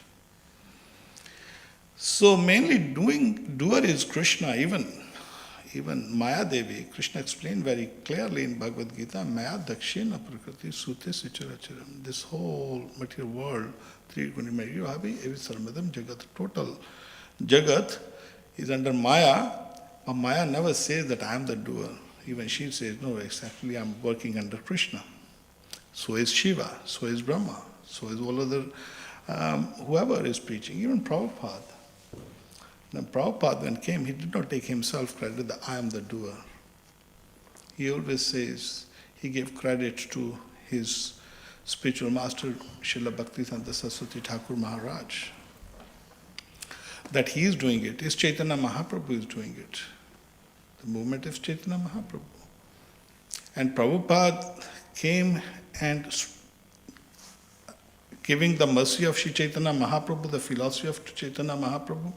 So mainly doer is Krishna. Even Maya Devi, Krishna explained very clearly in Bhagavad Gita, Maya Dakshina Prakriti Sute Sicharacharam. This whole material world, three guni Maya Abhi, Evi Sarmadam Jagat. Total Jagat is under Maya, but Maya never says that I am the doer. Even she says, no, exactly, I'm working under Krishna. So is Shiva, so is Brahma, so is all other, whoever is preaching, even Prabhupada. Now Prabhupada, when came, he did not take himself credit that I am the doer. He always says, he gave credit to his spiritual master, Srila Bhaktivedanta Saraswati Thakur Maharaj. That he is doing it, is Chaitanya Mahaprabhu is doing it. The movement is Chaitanya Mahaprabhu. And Prabhupada came and giving the mercy of Sri Chaitanya Mahaprabhu, the philosophy of Chaitanya Mahaprabhu,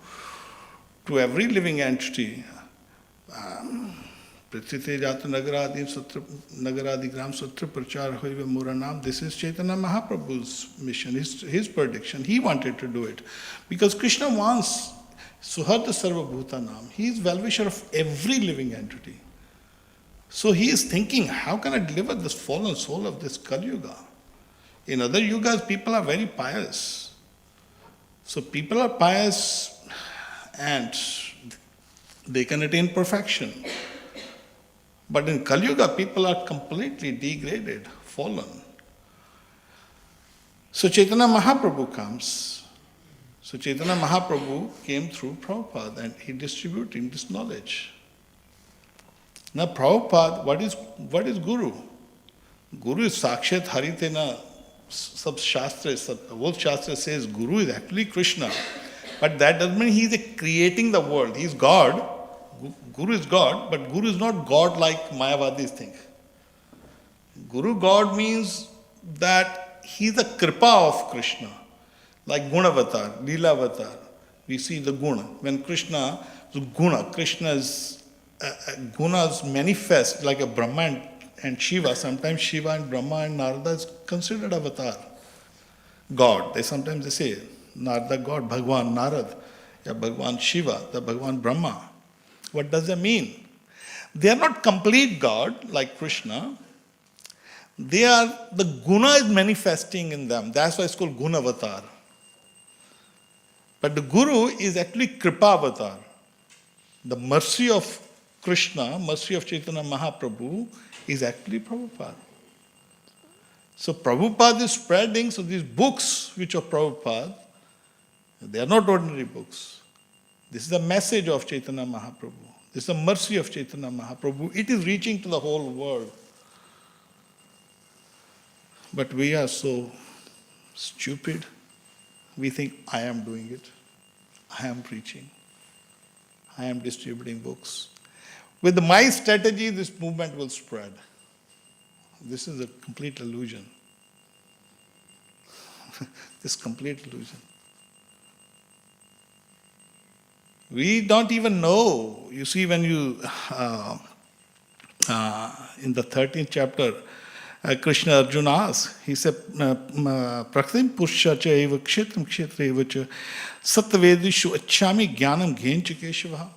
to every living entity. Prithite Jata Nagaradi Gram Sutra Prachar Hoive Muranam. This is Chaitanya Mahaprabhu's mission, his prediction. He wanted to do it. Because Krishna wants Suharta Sarva Bhutanam. He is well-wisher of every living entity. So he is thinking, how can I deliver this fallen soul of this Kali Yuga? In other yugas, people are very pious. So people are pious and they can attain perfection. But in Kali Yuga, people are completely degraded, fallen. So Chaitanya Mahaprabhu comes. So Chaitanya Mahaprabhu came through Prabhupada and he distributed this knowledge. Now Prabhupada, what is Guru? Guru is Sakshat Haritena. Sub Shastra, both Shastra says Guru is actually Krishna. But that doesn't mean he is creating the world. He is God. Guru is God, but Guru is not God like Mayavadis think. Guru God means that he is the Kripa of Krishna. Like Gunavatar, Leelavatar. We see the Guna. When Krishna Krishna's gunas manifest like a Brahma and Shiva. Sometimes Shiva and Brahma and Narada is considered avatar. God. Sometimes they say Narada God, Bhagwan Narad, yeah, Bhagwan Shiva, the Bhagwan Brahma. What does that mean? They are not complete God like Krishna. The guna is manifesting in them. That's why it's called Gunavatar. But the Guru is actually Kripa Avatar. The mercy of Krishna, mercy of Chaitanya Mahaprabhu is actually Prabhupada. So Prabhupada is spreading, so these books which are Prabhupada, they are not ordinary books. This is the message of Chaitanya Mahaprabhu. This is the mercy of Chaitanya Mahaprabhu. It is reaching to the whole world. But we are so stupid. We think, I am doing it. I am preaching. I am distributing books. With my strategy, this movement will spread. This is a complete illusion. This complete illusion. We don't even know. You see, when you, in the 13th chapter, Krishna Arjuna asks, he said, Prakritim Pusha cha eva kshetram kshetra eva cha satvedishu achami jnanam ghencha keshavaha.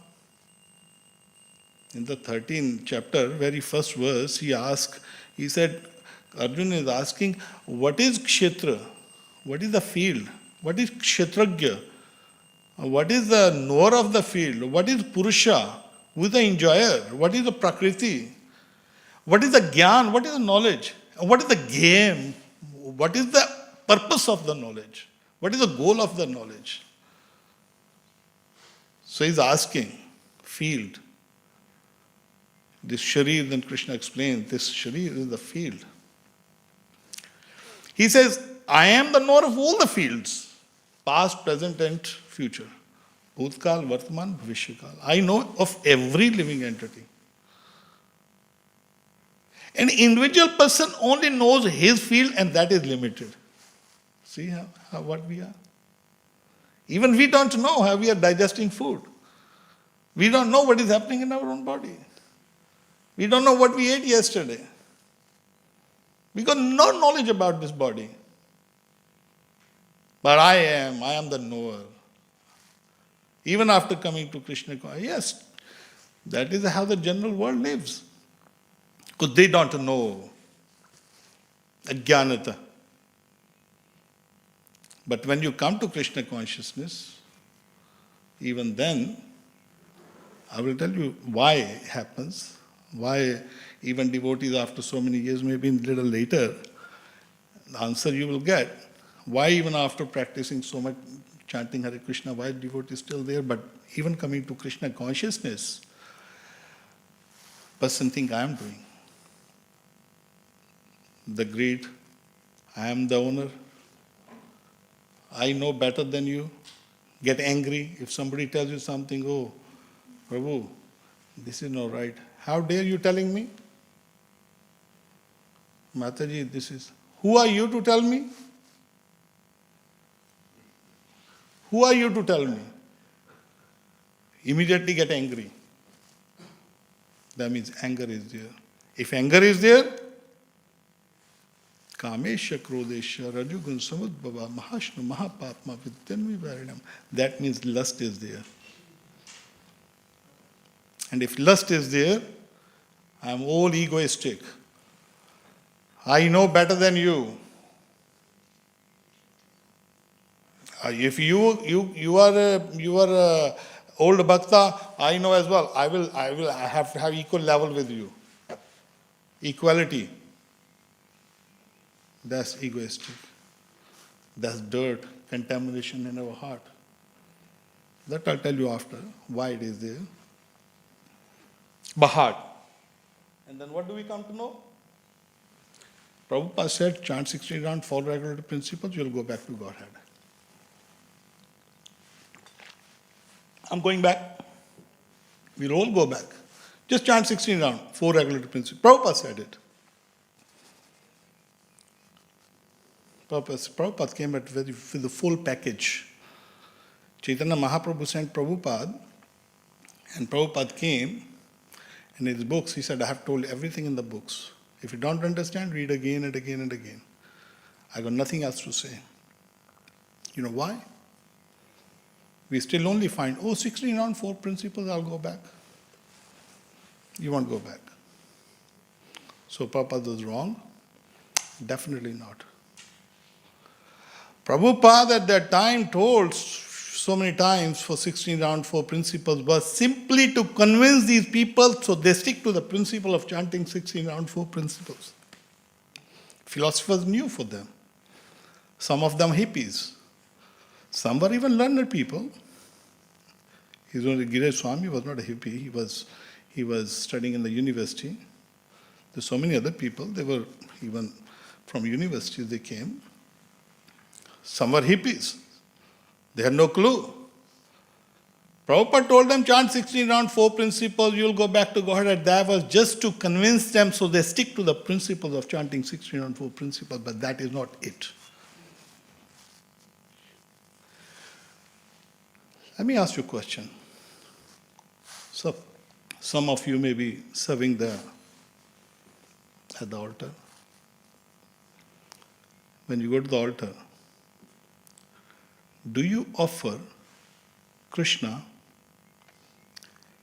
In the 13th chapter, very first verse, he said, Arjuna is asking, what is kshetra? What is the field? What is kshetragya? What is the knower of the field? What is Purusha? Who is the enjoyer? What is the Prakriti? What is the Gyan? What is the knowledge? What is the game? What is the purpose of the knowledge? What is the goal of the knowledge? So he's asking, field. This Sharir, then Krishna explains, this Sharir is the field. He says, I am the knower of all the fields, past, present, and future. Bhutkal, Vartman, Bhavishyakal. I know of every living entity. An individual person only knows his field, and that is limited. See what we are? Even we don't know how we are digesting food. We don't know what is happening in our own body. We don't know what we ate yesterday. We got no knowledge about this body. But I am the knower. Even after coming to Krishna, yes, that is how the general world lives. Because they don't know ajnanata. But when you come to Krishna consciousness, even then, I will tell you why it happens, why even devotees after so many years, maybe a little later, the answer you will get. Why even after practicing so much chanting Hare Krishna, why devotee is still there, but even coming to Krishna consciousness, person think I am doing. The greed, I am the owner, I know better than you, get angry if somebody tells you something, oh, Prabhu, this is not right. How dare you telling me? Mataji, this is, who are you to tell me? Who are you to tell me? Immediately get angry. That means anger is there. If anger is there, Kamesha Krodesha Rajugun Samudbhava Mahashnu Mahapatma Vidyanvi Varinam. That means lust is there. And if lust is there, I am all egoistic. I know better than you. If you are a old bhakta, I know as well. I have to have equal level with you. Equality. That's egoistic. That's dirt, contamination in our heart. That I'll tell you after why it is there. But heart. And then what do we come to know? Prabhupada said, chant 16 rounds, follow regulative principles, you'll go back to Godhead. I'm going back. We'll all go back. Just chant 16 rounds, 4 regulative principles. Prabhupada said it. Prabhupada came with the full package. Chaitanya Mahaprabhu sent Prabhupada, and Prabhupada came, and in his books he said, I have told everything in the books. If you don't understand, read again and again and again. I got nothing else to say. You know why? We still only find, 16 round 4 principles, I'll go back. You won't go back. So Prabhupada was wrong? Definitely not. Prabhupada at that time told so many times for 16 round 4 principles was simply to convince these people so they stick to the principle of chanting 16 round 4 principles. Philosophers knew for them. Some of them hippies. Some were even learned people. Girish Swami was not a hippie. He was studying in the university. There's so many other people. They were even from universities they came. Some were hippies. They had no clue. Prabhupada told them, chant 16 round 4 principles, you'll go back to Godhead. That was just to convince them so they stick to the principles of chanting 16 round 4 principles, but that is not it. Let me ask you a question. So, some of you may be serving there at the altar. When you go to the altar, do you offer Krishna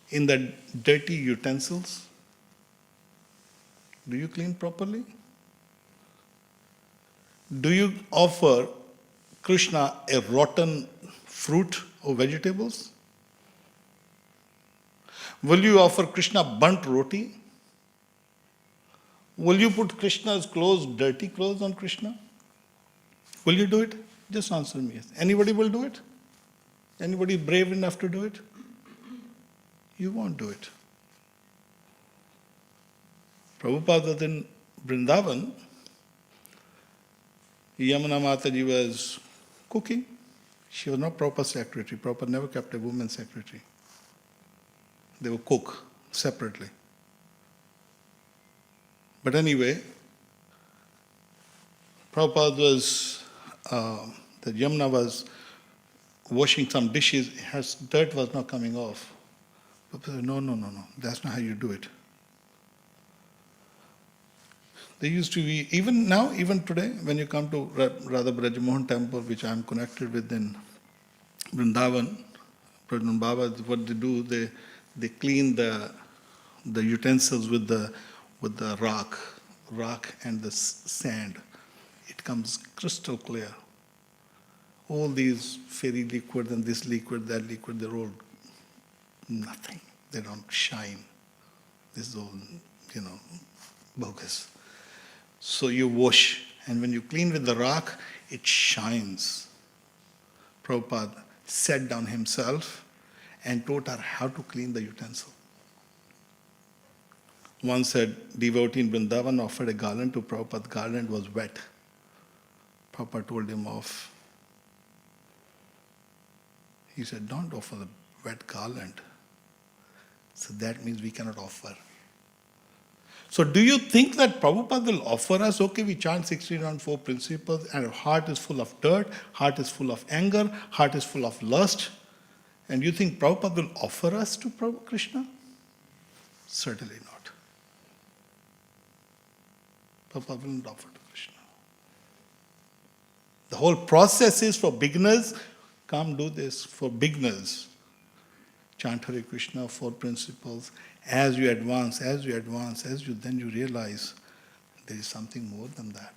in the dirty utensils? Do you clean properly? Do you offer Krishna a rotten fruit or vegetables? Will you offer Krishna burnt roti? Will you put Krishna's clothes, dirty clothes on Krishna? Will you do it? Just answer me. Anybody will do it? Anybody brave enough to do it? You won't do it. Prabhupada was in Vrindavan. Yamuna Mataji was cooking. She was not Prabhupada's secretary. Prabhupada never kept a woman secretary. They would cook separately. But anyway, Prabhupada was, the Yamuna was washing some dishes, her dirt was not coming off. Prabhupada said, no, that's not how you do it. They used to be, even now, even today, when you come to Radha Brajamohan temple, which I am connected with in Vrindavan, Prajan Baba, what they do, they clean the utensils with the rock and the sand. It comes crystal clear. All these fairy liquid and this liquid, that liquid, they're all nothing. They don't shine. This is all, bogus. So you wash, and when you clean with the rock, it shines. Prabhupada sat down himself and taught her how to clean the utensil. One said, devotee in Vrindavan offered a garland to Prabhupada. Garland was wet. Prabhupada told him off. He said, don't offer the wet garland. So that means we cannot offer. So do you think that Prabhupada will offer us, okay, we chant 16 round 4 principles and our heart is full of dirt, heart is full of anger, heart is full of lust, and you think Prabhupada will offer us to Krishna? Certainly not. Prabhupada will not offer to Krishna. The whole process is for beginners. Come do this for beginners. Chant Hare Krishna, 4 principles. As you advance, then you realize there is something more than that.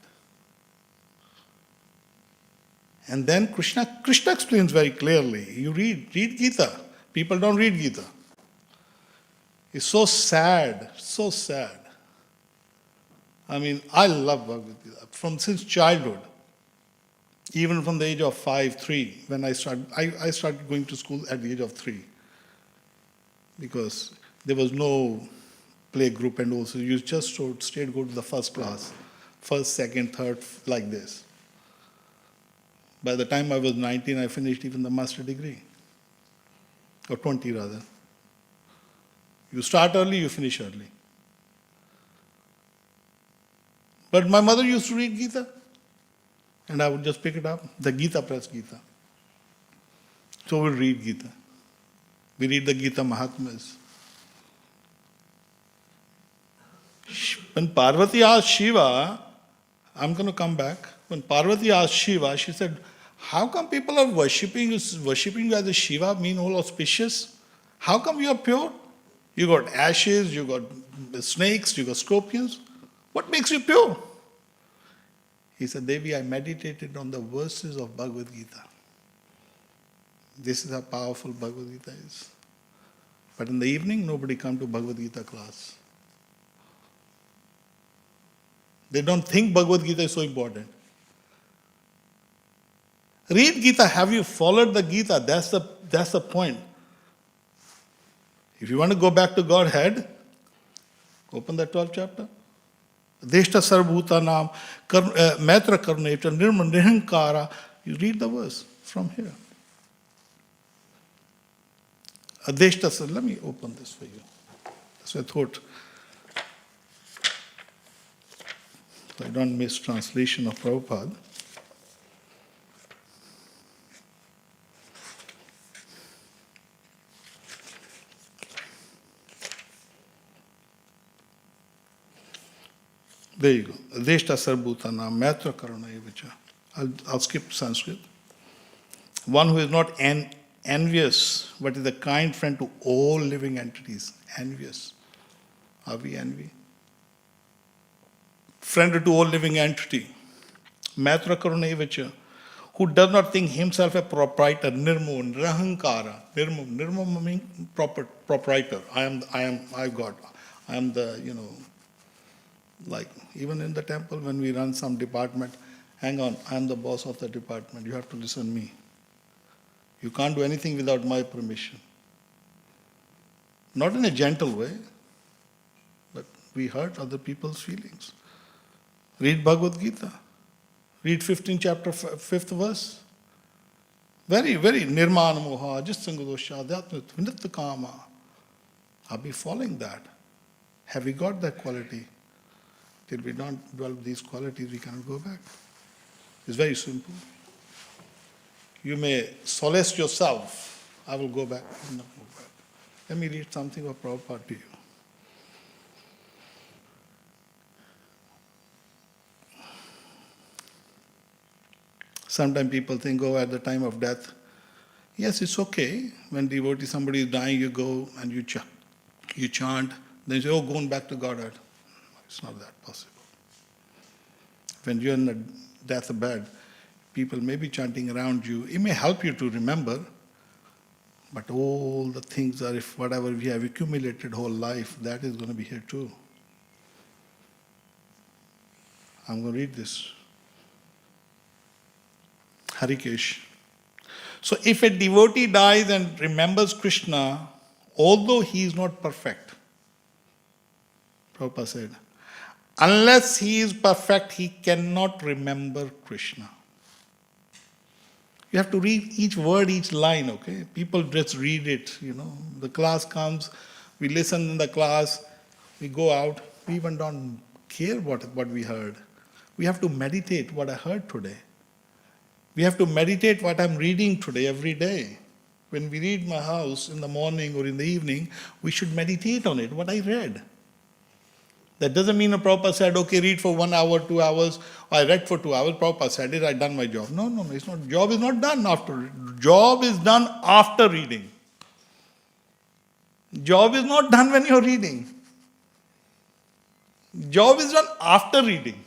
And then Krishna explains very clearly. You read Gita. People don't read Gita. It's so sad, so sad. I mean, I love Bhagavad Gita since childhood. Even from the age of 3, when I started going to school at the age of 3. Because there was no play group and also you just stayed go to the first class First, second, third, like this. By the time I was 19, I finished even the master degree. Or 20 rather. You start early, you finish early. But my mother used to read Gita. And I would just pick it up, the Gita Press Gita. So we'll read Gita. We read the Gita Mahatmas. When Parvati asked Shiva, I'm going to come back. When Parvati asked Shiva, she said, how come people are worshipping you as a Shiva, mean all auspicious? How come you are pure? You got ashes, you got snakes, you got scorpions. What makes you pure? He said, Devi, I meditated on the verses of Bhagavad Gita. This is how powerful Bhagavad Gita is. But in the evening, nobody come to Bhagavad Gita class. They don't think Bhagavad Gita is so important. Read Gita. Have you followed the Gita? That's the point. If you want to go back to Godhead, open the 12th chapter. Deshta Sarvbhuta Nam, Maitra Karuneta, Nirma Nihankara. You read the verse from here. Adeshta Sar, let me open this for you. So I thought, so I don't miss translation of Prabhupada. There you go. Adeshta Sarvbhutana, Maitra Karuna Evacha. I'll skip Sanskrit. One who is not envious, but is a kind friend to all living entities. Envious. Are we envy? Friend to all living entity. Maitra Karuna Evacha. Who does not think himself a proprietor. Nirmo, Nirahankara. Nirmo means proprietor. I've got. I am the, like even in the temple when we run some department, hang on, I am the boss of the department, you have to listen to me. You can't do anything without my permission. Not in a gentle way, but we hurt other people's feelings. Read Bhagavad Gita. Read 15th chapter, 5th verse. Very, very nirmana moha, jissangadosha, adhyatma, vinitta kama. Are we following that? Have we got that quality? Till we don't develop these qualities, we cannot go back. It's very simple. You may solace yourself. I will go back. I will not go back. Let me read something of Prabhupada to you. Sometimes people think, at the time of death, yes, it's okay. When devotee, somebody is dying, you go and you chant. Then you say, going back to Godhead. It's not that possible. When you're in a deathbed, people may be chanting around you. It may help you to remember, but all the things are, if whatever we have accumulated whole life, that is going to be here too. I'm going to read this. Harikesh. So if a devotee dies and remembers Krishna, although he is not perfect, Prabhupada said, unless he is perfect, he cannot remember Krishna. You have to read each word, each line, okay? People just read it, The class comes, we listen in the class, we go out, we even don't care what we heard. We have to meditate what I heard today. We have to meditate what I'm reading today, every day. When we read my house in the morning or in the evening, we should meditate on it, what I read. That doesn't mean a Prabhupada said, okay, read for 1 hour, 2 hours, or I read for 2 hours. Prabhupada said it, I done my job. No, it's not. Job is not done after. Job is done after reading. Job is not done when you're reading. Job is done after reading.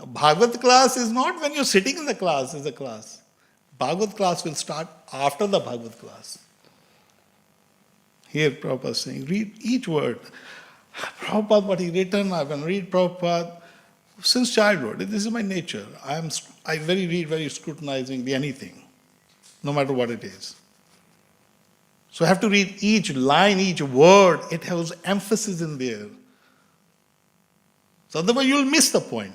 A Bhagavad class is not when you're sitting in the class, is a class. Bhagavad class will start after the Bhagavad class. Here Prabhupada is saying, read each word. Prabhupada, what he written, I can read Prabhupada since childhood. This is my nature. I read very scrutinizingly anything, no matter what it is. So I have to read each line, each word. It has emphasis in there. So otherwise you'll miss the point.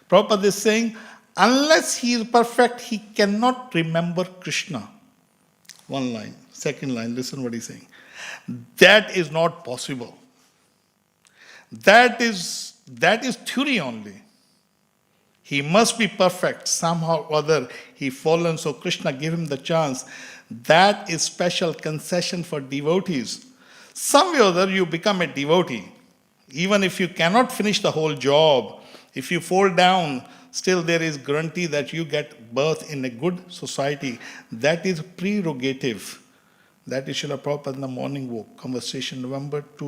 Prabhupada is saying, unless he is perfect, he cannot remember Krishna. One line. Second line, listen what he's saying. That is not possible. That is theory only. He must be perfect. Somehow or other he fallen, so Krishna gave him the chance. That is special concession for devotees. Some way or other you become a devotee. Even if you cannot finish the whole job, if you fall down, still there is guarantee that you get birth in a good society. That is prerogative. That is Srila Prabhupada in the Morning Walk, conversation November 2,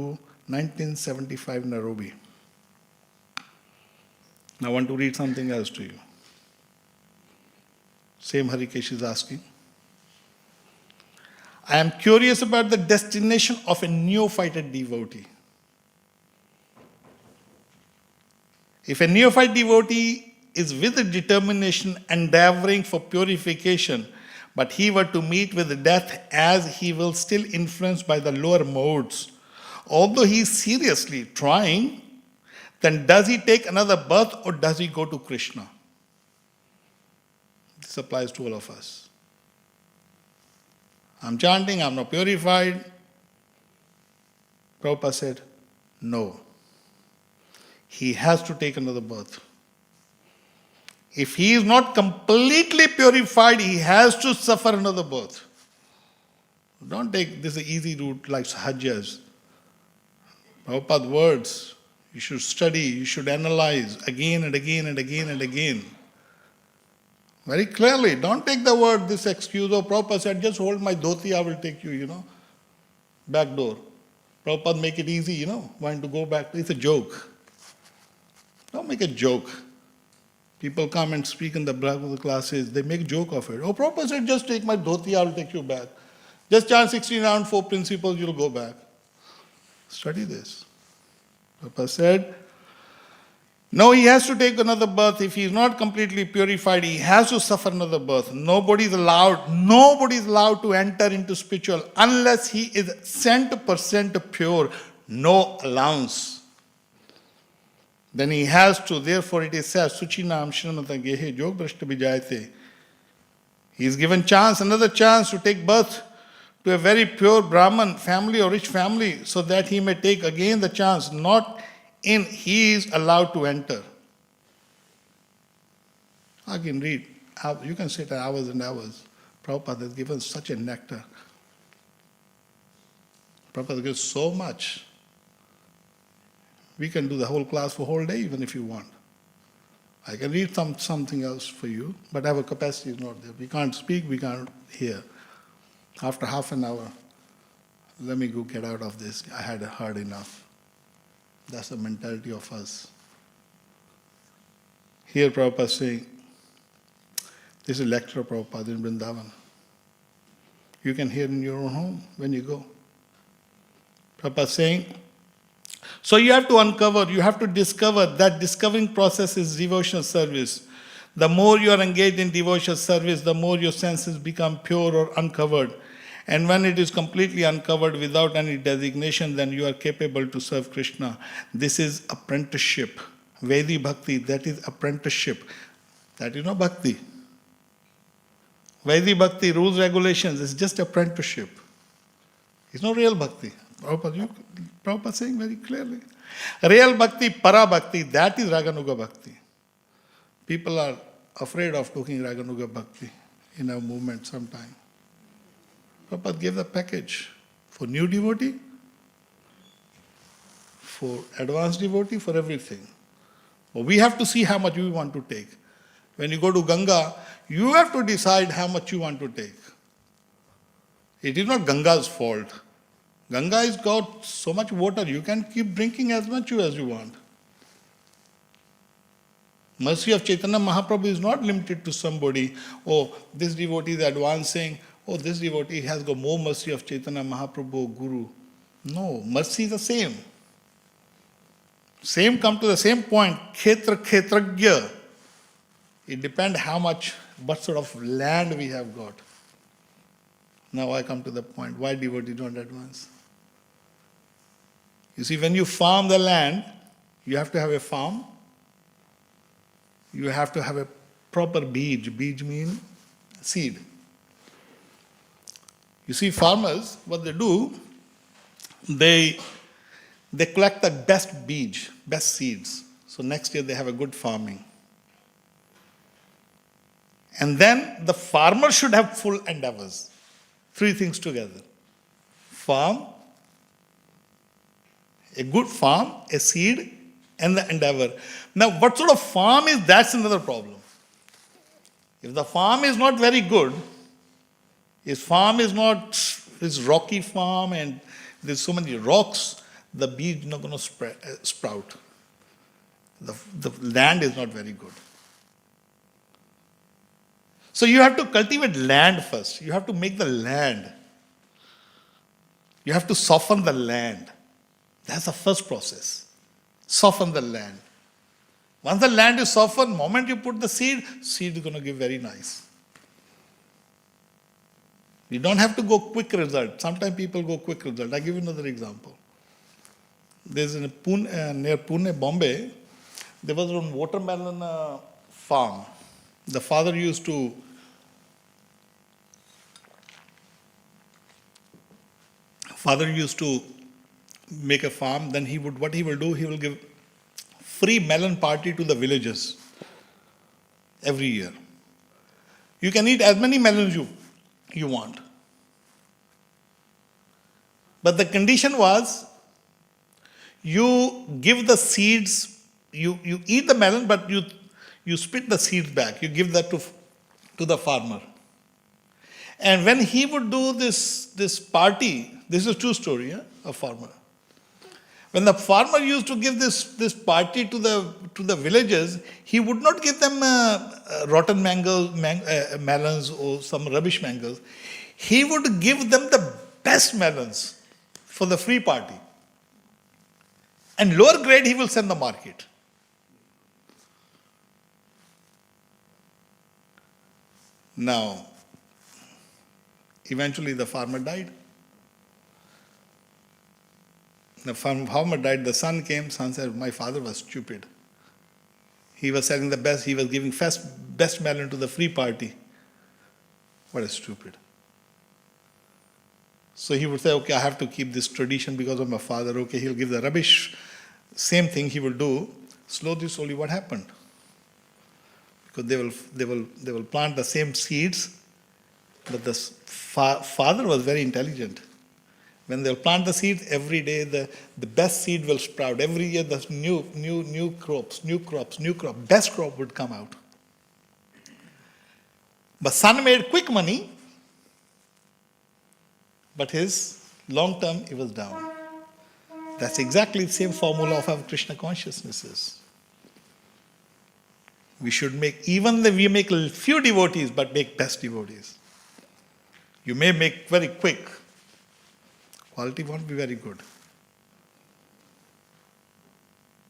1975, Nairobi. Now I want to read something else to you. Same Harikesh is asking. I am curious about the destination of a neophyte devotee. If a neophyte devotee is with a determination endeavoring for purification, but he were to meet with death as he will still influenced by the lower modes, although he is seriously trying, then does he take another birth or does he go to Krishna? This applies to all of us. I'm chanting, I'm not purified. Prabhupada said, no. He has to take another birth. If he is not completely purified, he has to suffer another birth. Don't take this easy route like Sahajas. Prabhupada's words, you should study, you should analyze again and again and again and again. Very clearly, don't take the word, this excuse, or Prabhupada said, just hold my dhoti, I will take you, back door. Prabhupada make it easy, wanting to go back. It's a joke. Don't make a joke. People come and speak in the Brahma classes, they make joke of it. Oh, Prabhupada said, just take my dhoti, I will take you back. Just chant 16 round, 4 principles, you'll go back. Study this. Prabhupada said, no, he has to take another birth. If he is not completely purified, he has to suffer another birth. Nobody is allowed to enter into spiritual unless he is 100% pure, no allowance. Then he has to, therefore it is said, Suchinam Shrimata Gehe Jog Brashta Vijayate. He is given another chance to take birth to a very pure Brahman family or rich family so that he may take again the chance, he is allowed to enter. I can read, you can sit hours and hours. Prabhupada has given such a nectar. Prabhupada gives so much. We can do the whole class for a whole day even if you want. I can read something else for you, but our capacity is not there. We can't speak, we can't hear. After half an hour, let me go get out of this. I had heard enough. That's the mentality of us. Here Prabhupada is saying, this is lecture of Prabhupada in Vrindavan. You can hear in your own home when you go. Prabhupada is saying, so you have to discover that discovering process is devotional service. The more you are engaged in devotional service, the more your senses become pure or uncovered. And when it is completely uncovered without any designation, then you are capable to serve Krishna. This is apprenticeship. Vedi Bhakti, that is apprenticeship. That is not Bhakti. Vedi Bhakti, rules, regulations, is just apprenticeship. It's not real Bhakti. Prabhupada saying very clearly. Real Bhakti, Para Bhakti, that is Raganuga Bhakti. People are afraid of talking Raganuga Bhakti in our movement sometime. Prabhupada gave the package for new devotee, for advanced devotee, for everything. But we have to see how much we want to take. When you go to Ganga, you have to decide how much you want to take. It is not Ganga's fault. Ganga has got so much water, you can keep drinking as much as you want. Mercy of Chaitanya Mahaprabhu is not limited to somebody, this devotee is advancing, this devotee has got more mercy of Chaitanya Mahaprabhu, Guru. No, mercy is the same. Come to the same point, Khetragya. It depends what sort of land we have got. Now I come to the point, why devotees don't advance? You see, when you farm the land, You have to have a farm. You have to have a proper beej. Beej means seed. You see, farmers, what they do, they collect the best beej, best seeds. So next year they have a good farming. And then the farmer should have full endeavors. Three things together. Farm, a good farm, a seed, and the endeavor. Now, what sort of farm is, that's another problem. If the farm is not very good, his farm is not, his rocky farm and there's so many rocks, the beej is not going to sprout. The land is not very good. So you have to cultivate land first. You have to make the land. You have to soften the land. That's the first process. Soften the land. Once the land is softened, the moment you put the seed is going to give very nice. You don't have to go quick result. Sometimes people go quick result. I'll give you another example. There's in Pune, near Pune, Bombay, there was one watermelon farm. The father used to make a farm. Then what he will do, he will give free melon party to the villagers every year. You can eat as many melons you want. But the condition was, you give the seeds, you eat the melon, but you spit the seeds back. You give that to the farmer. And when he would do this party, this is a true story, a farmer. When the farmer used to give this party to the villagers, he would not give them rotten melons or some rubbish mangoes. He would give them the best melons for the free party. And lower grade he will send the market. Now, eventually the farmer died. The farmer died, the son came, son said, my father was stupid. He was selling the best, he was giving best melon to the free party. What a stupid. So he would say, okay, I have to keep this tradition because of my father. Okay, he'll give the rubbish. Same thing he will do. Slowly, what happened? Because they will plant the same seeds, but the father was very intelligent. When they'll plant the seeds, every day the best seed will sprout. Every year the new crops, best crop would come out. But son made quick money, but his long term it was down. That's exactly the same formula of our Krishna consciousnesses. We should make a few devotees, but make best devotees. You may make very quick. Quality won't be very good.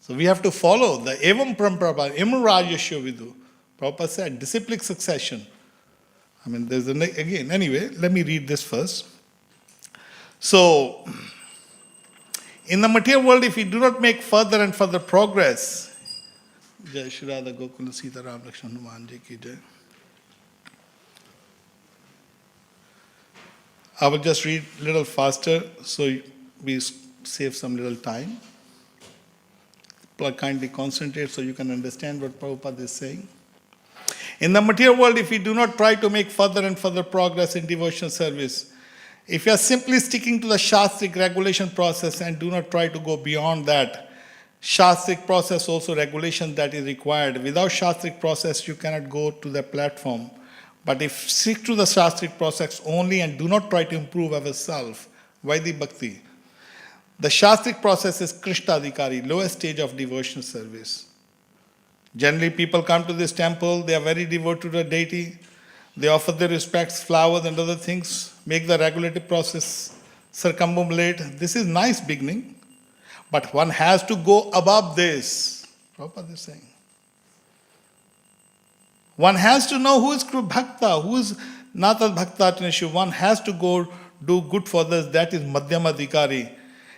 So we have to follow the Evam Parampara, Imam Rajasya Vidu. Prabhupada said, disciplic succession. Anyway, let me read this first. So, in the material world, if we do not make further and further progress, Jai Shri Radha Gokula Sita Ram Lakshman Hanuman Ji ki Jai. I will just read a little faster so we save some little time. Kindly concentrate so you can understand what Prabhupada is saying. In the material world, if we do not try to make further and further progress in devotional service, if you are simply sticking to the Shastric regulation process and do not try to go beyond that, Shastric process also regulation that is required. Without Shastric process, you cannot go to the platform. But if stick to the Shastric process only and do not try to improve ourselves, Vaidhi Bhakti. The Shastric process is Krishna Adhikari, lowest stage of devotional service. Generally, people come to this temple, they are very devoted to the deity, they offer their respects, flowers and other things, make the regulative process circumambulate. This is nice beginning, but one has to go above this. Prabhupada is saying. One has to know who is Bhakta, who is Natad Bhakta Tanishu. One has to go do good for others. That is Madhyama Adhikari.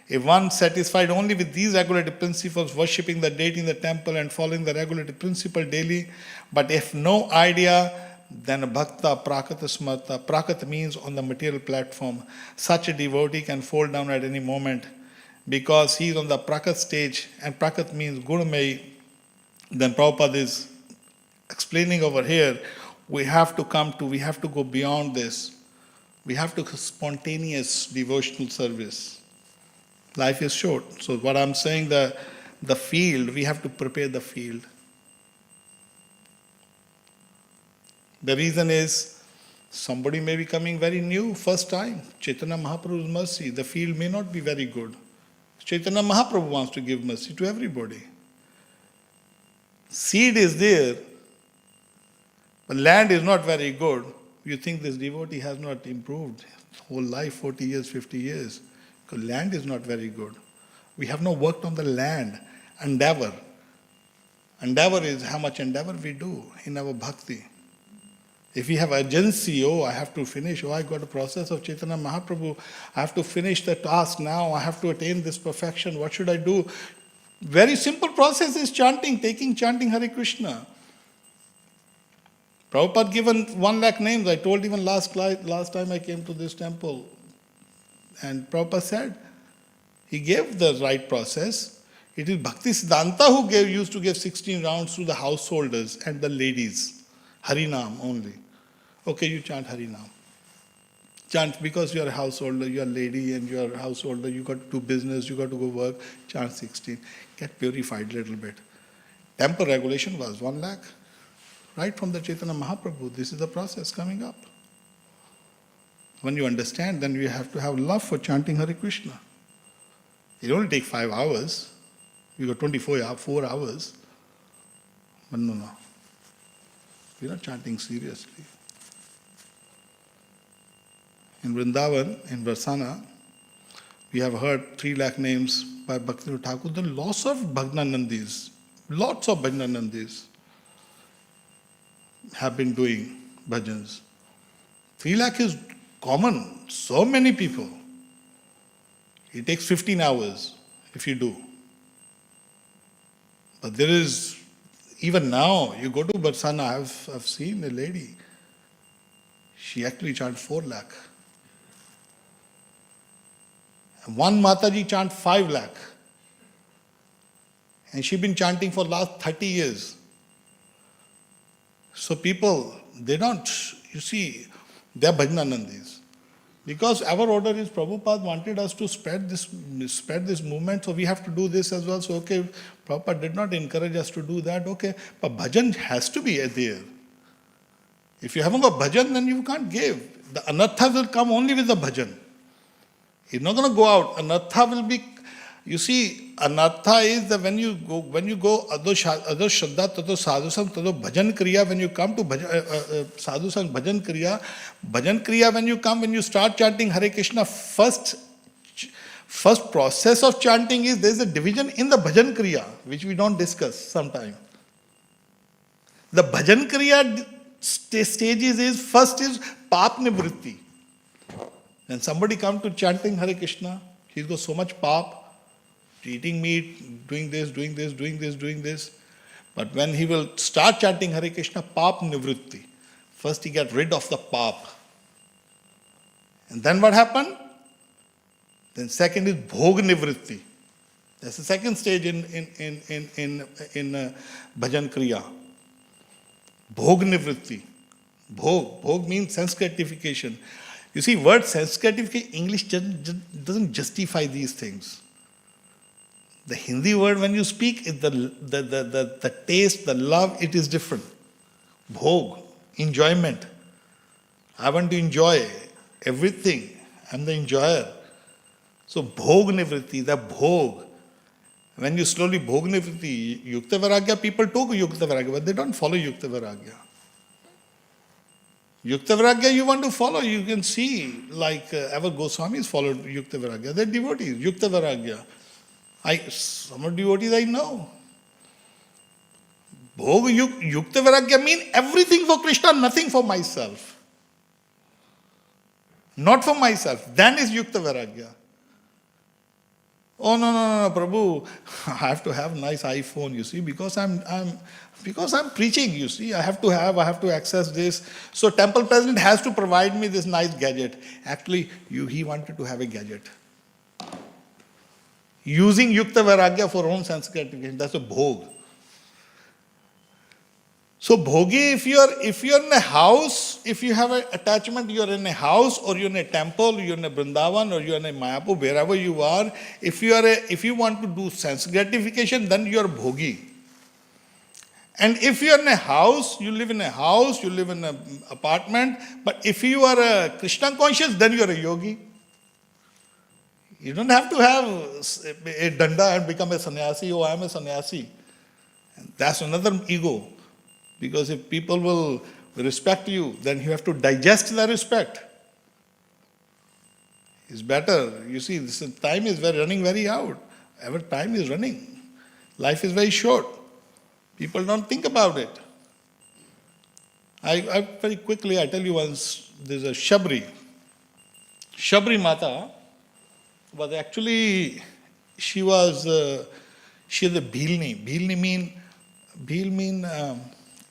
If one satisfied only with these regulative principles, worshipping the deity in the temple and following the regulative principle daily, but if no idea, then bhakta prakata smarta. Prakata means on the material platform. Such a devotee can fall down at any moment because he is on the prakat stage, and prakat means gunamay. Then Prabhupada is explaining over here, we have to go beyond this. We have to spontaneous devotional service. Life is short. So what I'm saying, the field, we have to prepare the field. The reason is, somebody may be coming very new, first time. Chaitanya Mahaprabhu's mercy, the field may not be very good. Chaitanya Mahaprabhu wants to give mercy to everybody. Seed is there, but land is not very good. You think this devotee has not improved whole life, 40 years, 50 years. Because land is not very good. We have not worked on the land. Endeavor. Endeavor is how much endeavor we do in our bhakti. If we have urgency, I have to finish, I got a process of Chaitanya Mahaprabhu, I have to finish the task now, I have to attain this perfection, what should I do? Very simple process is chanting Hare Krishna. Prabhupada given 1 lakh names. I told even last time I came to this temple. And Prabhupada said, he gave the right process. It is Bhaktivedanta who used to give 16 rounds to the householders and the ladies. Harinam only. Okay, you chant Harinam. Chant because you are a householder, you are a lady and you are a householder, you got to do business, you got to go work, chant 16. Get purified a little bit. Temple regulation was 1 lakh. Right from the Chaitanya Mahaprabhu, this is the process coming up. When you understand, then you have to have love for chanting Hare Krishna. It only takes 5 hours. You got 4 hours. But no. We're not chanting seriously. In Vrindavan, in Varsana, we have heard 3 lakh names by Bhaktivinoda Thakur. There are lots of Bhagnanandis. Have been doing bhajans. 3 lakh is common. So many people. It takes 15 hours if you do. But there is, even now, you go to Barsana, I've seen a lady. She actually chants 4 lakh. And one Mataji chant 5 lakh. And she's been chanting for last 30 years. So people, they don't, you see, they're Bhajananandis. Because our order is Prabhupada wanted us to spread this movement, so we have to do this as well. So okay, Prabhupada did not encourage us to do that, okay, but bhajan has to be there. If you haven't got bhajan, then you can't give. The anartha will come only with the bhajan. It's not going to go out. Anartha will be, you see, anartha is that when you go ado shraddha tato sadhusam tato bhajan kriya, when you come to sadhusam bhajan kriya, when you start chanting Hare Krishna, first process of chanting is there is a division in the bhajan kriya, which we don't discuss sometime. The bhajan kriya stages is, first is pap nivritti. When somebody comes to chanting Hare Krishna, he's got so much pap, eating meat, doing this. But when he will start chanting Hare Krishna, pap nivritti. First he get rid of the pap. And then what happened? Then second is bhog nivritti. That's the second stage in bhajan kriya. Bhog nivritti. Bhog means sense gratification. You see, word sense gratification, English doesn't justify these things. The Hindi word, when you speak, is the taste, the love, it is different. Bhog, enjoyment. I want to enjoy everything. I'm the enjoyer. So bhog nivritti, the bhog. When you slowly bhog nivritti, yukta vairagya, people talk yukta vairagya, but they don't follow yukta vairagya. Yukta vairagya you want to follow, you can see, like our Goswamis followed yukta vairagya. They're devotees, yukta vairagya. Some of devotees I know. Bhog yukta vairagya means everything for Krishna, nothing for myself. Not for myself. Then is yukta vairagya. Oh no, Prabhu, I have to have nice iPhone, you see, because I'm preaching, you see, I have to access this. So temple president has to provide me this nice gadget. Actually, he wanted to have a gadget. Using Yukta Vairagya for own sense gratification, that's a bhog. So bhogi, if you're in a house, if you have an attachment, you're in a house or you're in a temple, you're in a Vrindavan or you're in a Mayapur, wherever you are, if you want to do sense gratification, then you're bhogi. And if you're in a house, you live in an apartment, but if you are a Krishna conscious, then you're a yogi. You don't have to have a danda and become a sannyasi. Oh, I'm a sannyasi. And that's another ego. Because if people will respect you, then you have to digest the respect. It's better. You see, this time is running very out. Our time is running. Life is very short. People don't think about it. I very quickly, I tell you once, there's a Shabri. Shabri Mata was actually, she is a Bhilni. Bhil mean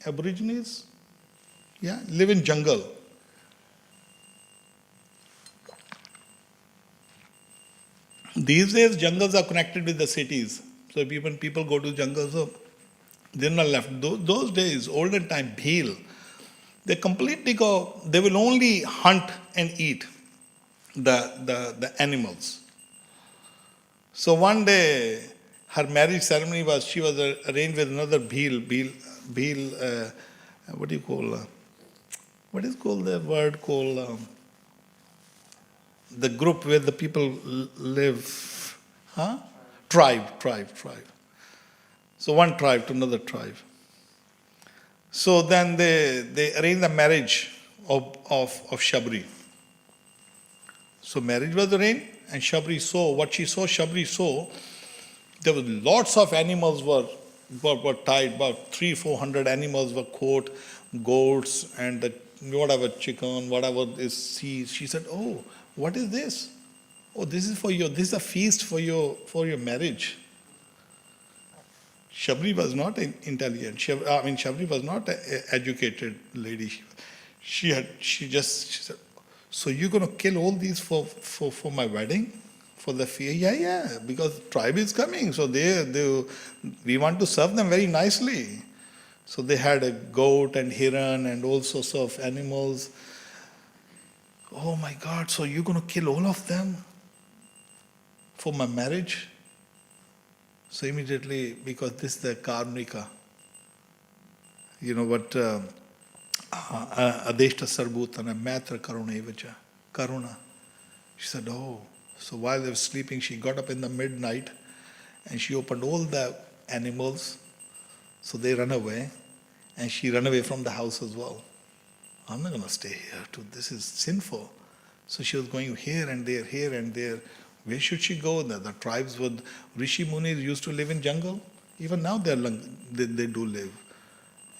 Aborigines, live in jungle. These days, jungles are connected with the cities. So when people go to jungles, so they're not left. Those days, olden time, Bhil, they completely go, they will only hunt and eat the animals. So one day, her marriage ceremony was, she was arranged with another Bhil, what do you call, what is called the word called, the group where the people live, Tribe. So one tribe to another tribe. So then they arranged the marriage of Shabri. So marriage was arranged and Shabri saw, Shabri saw, there were lots of animals were tied, about 300-400 animals were caught, goats and whatever chicken, whatever is she said, oh, what is this? Oh, this is a feast for your marriage. Shabri was not intelligent. Shabri was not an educated lady. She said, so you're going to kill all these for my wedding? For the fear? Yeah, because tribe is coming. So we want to serve them very nicely. So they had a goat and heron and all sorts of animals. Oh my God, so you're going to kill all of them for my marriage? So immediately, because this is the Karnika, you know what, Adeshta Sarbhutana, Matra Karuna Evacha, Karuna. She said, oh, so while they were sleeping, she got up in the midnight and she opened all the animals, so they ran away, and she ran away from the house as well. I'm not going to stay here, this is sinful. So she was going here and there. Where should she go? The tribes with Rishi Munis used to live in jungle. Even now they do live.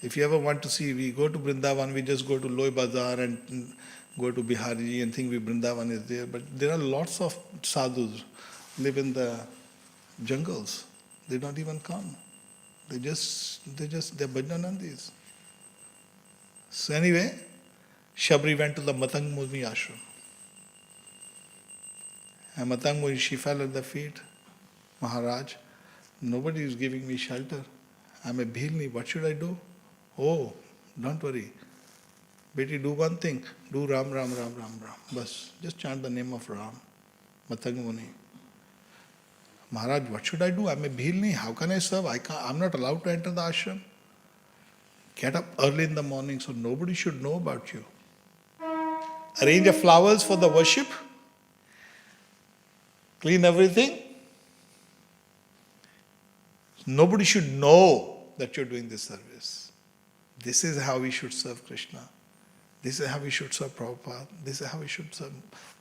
If you ever want to see, we go to Vrindavan, we just go to Loi Bazaar and go to Biharji and think Vrindavan is there. But there are lots of sadhus live in the jungles. They don't even come. They're Bhajanandis. So anyway, Shabri went to the Matang Muni ashram. And Matang Muni, she fell at the feet. Maharaj, nobody is giving me shelter. I'm a Bhilni, what should I do? Oh, don't worry. Beti, do one thing. Do Ram, Ram, Ram, Ram, Ram. Bas, just chant the name of Ram. Matang Muni. Maharaj, what should I do? I'm a Bhilni. How can I serve? I'm not allowed to enter the ashram. Get up early in the morning so nobody should know about you. Arrange the flowers for the worship. Clean everything. Nobody should know that you're doing this service. This is how we should serve Krishna. This is how we should serve Prabhupada. This is how we should serve.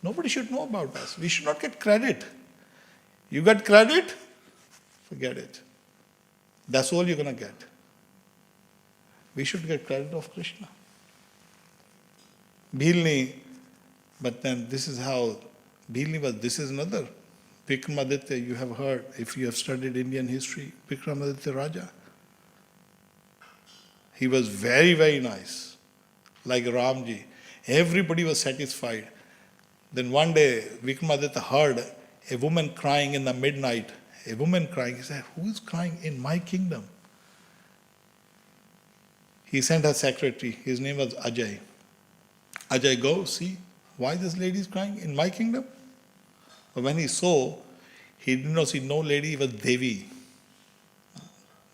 Nobody should know about us. We should not get credit. You get credit, forget it. That's all you're going to get. We should get credit of Krishna. Bhilni, but then this is how Bhilni was, this is another Vikramaditya, you have heard, if you have studied Indian history, Vikramaditya Raja. He was very, very nice, like Ramji. Everybody was satisfied. Then one day, Vikramaditya heard a woman crying in the midnight. A woman crying. He said, who is crying in my kingdom? He sent a secretary. His name was Ajay. Ajay, go see why this lady is crying in my kingdom. But when he saw, he did not see no lady, it was Devi.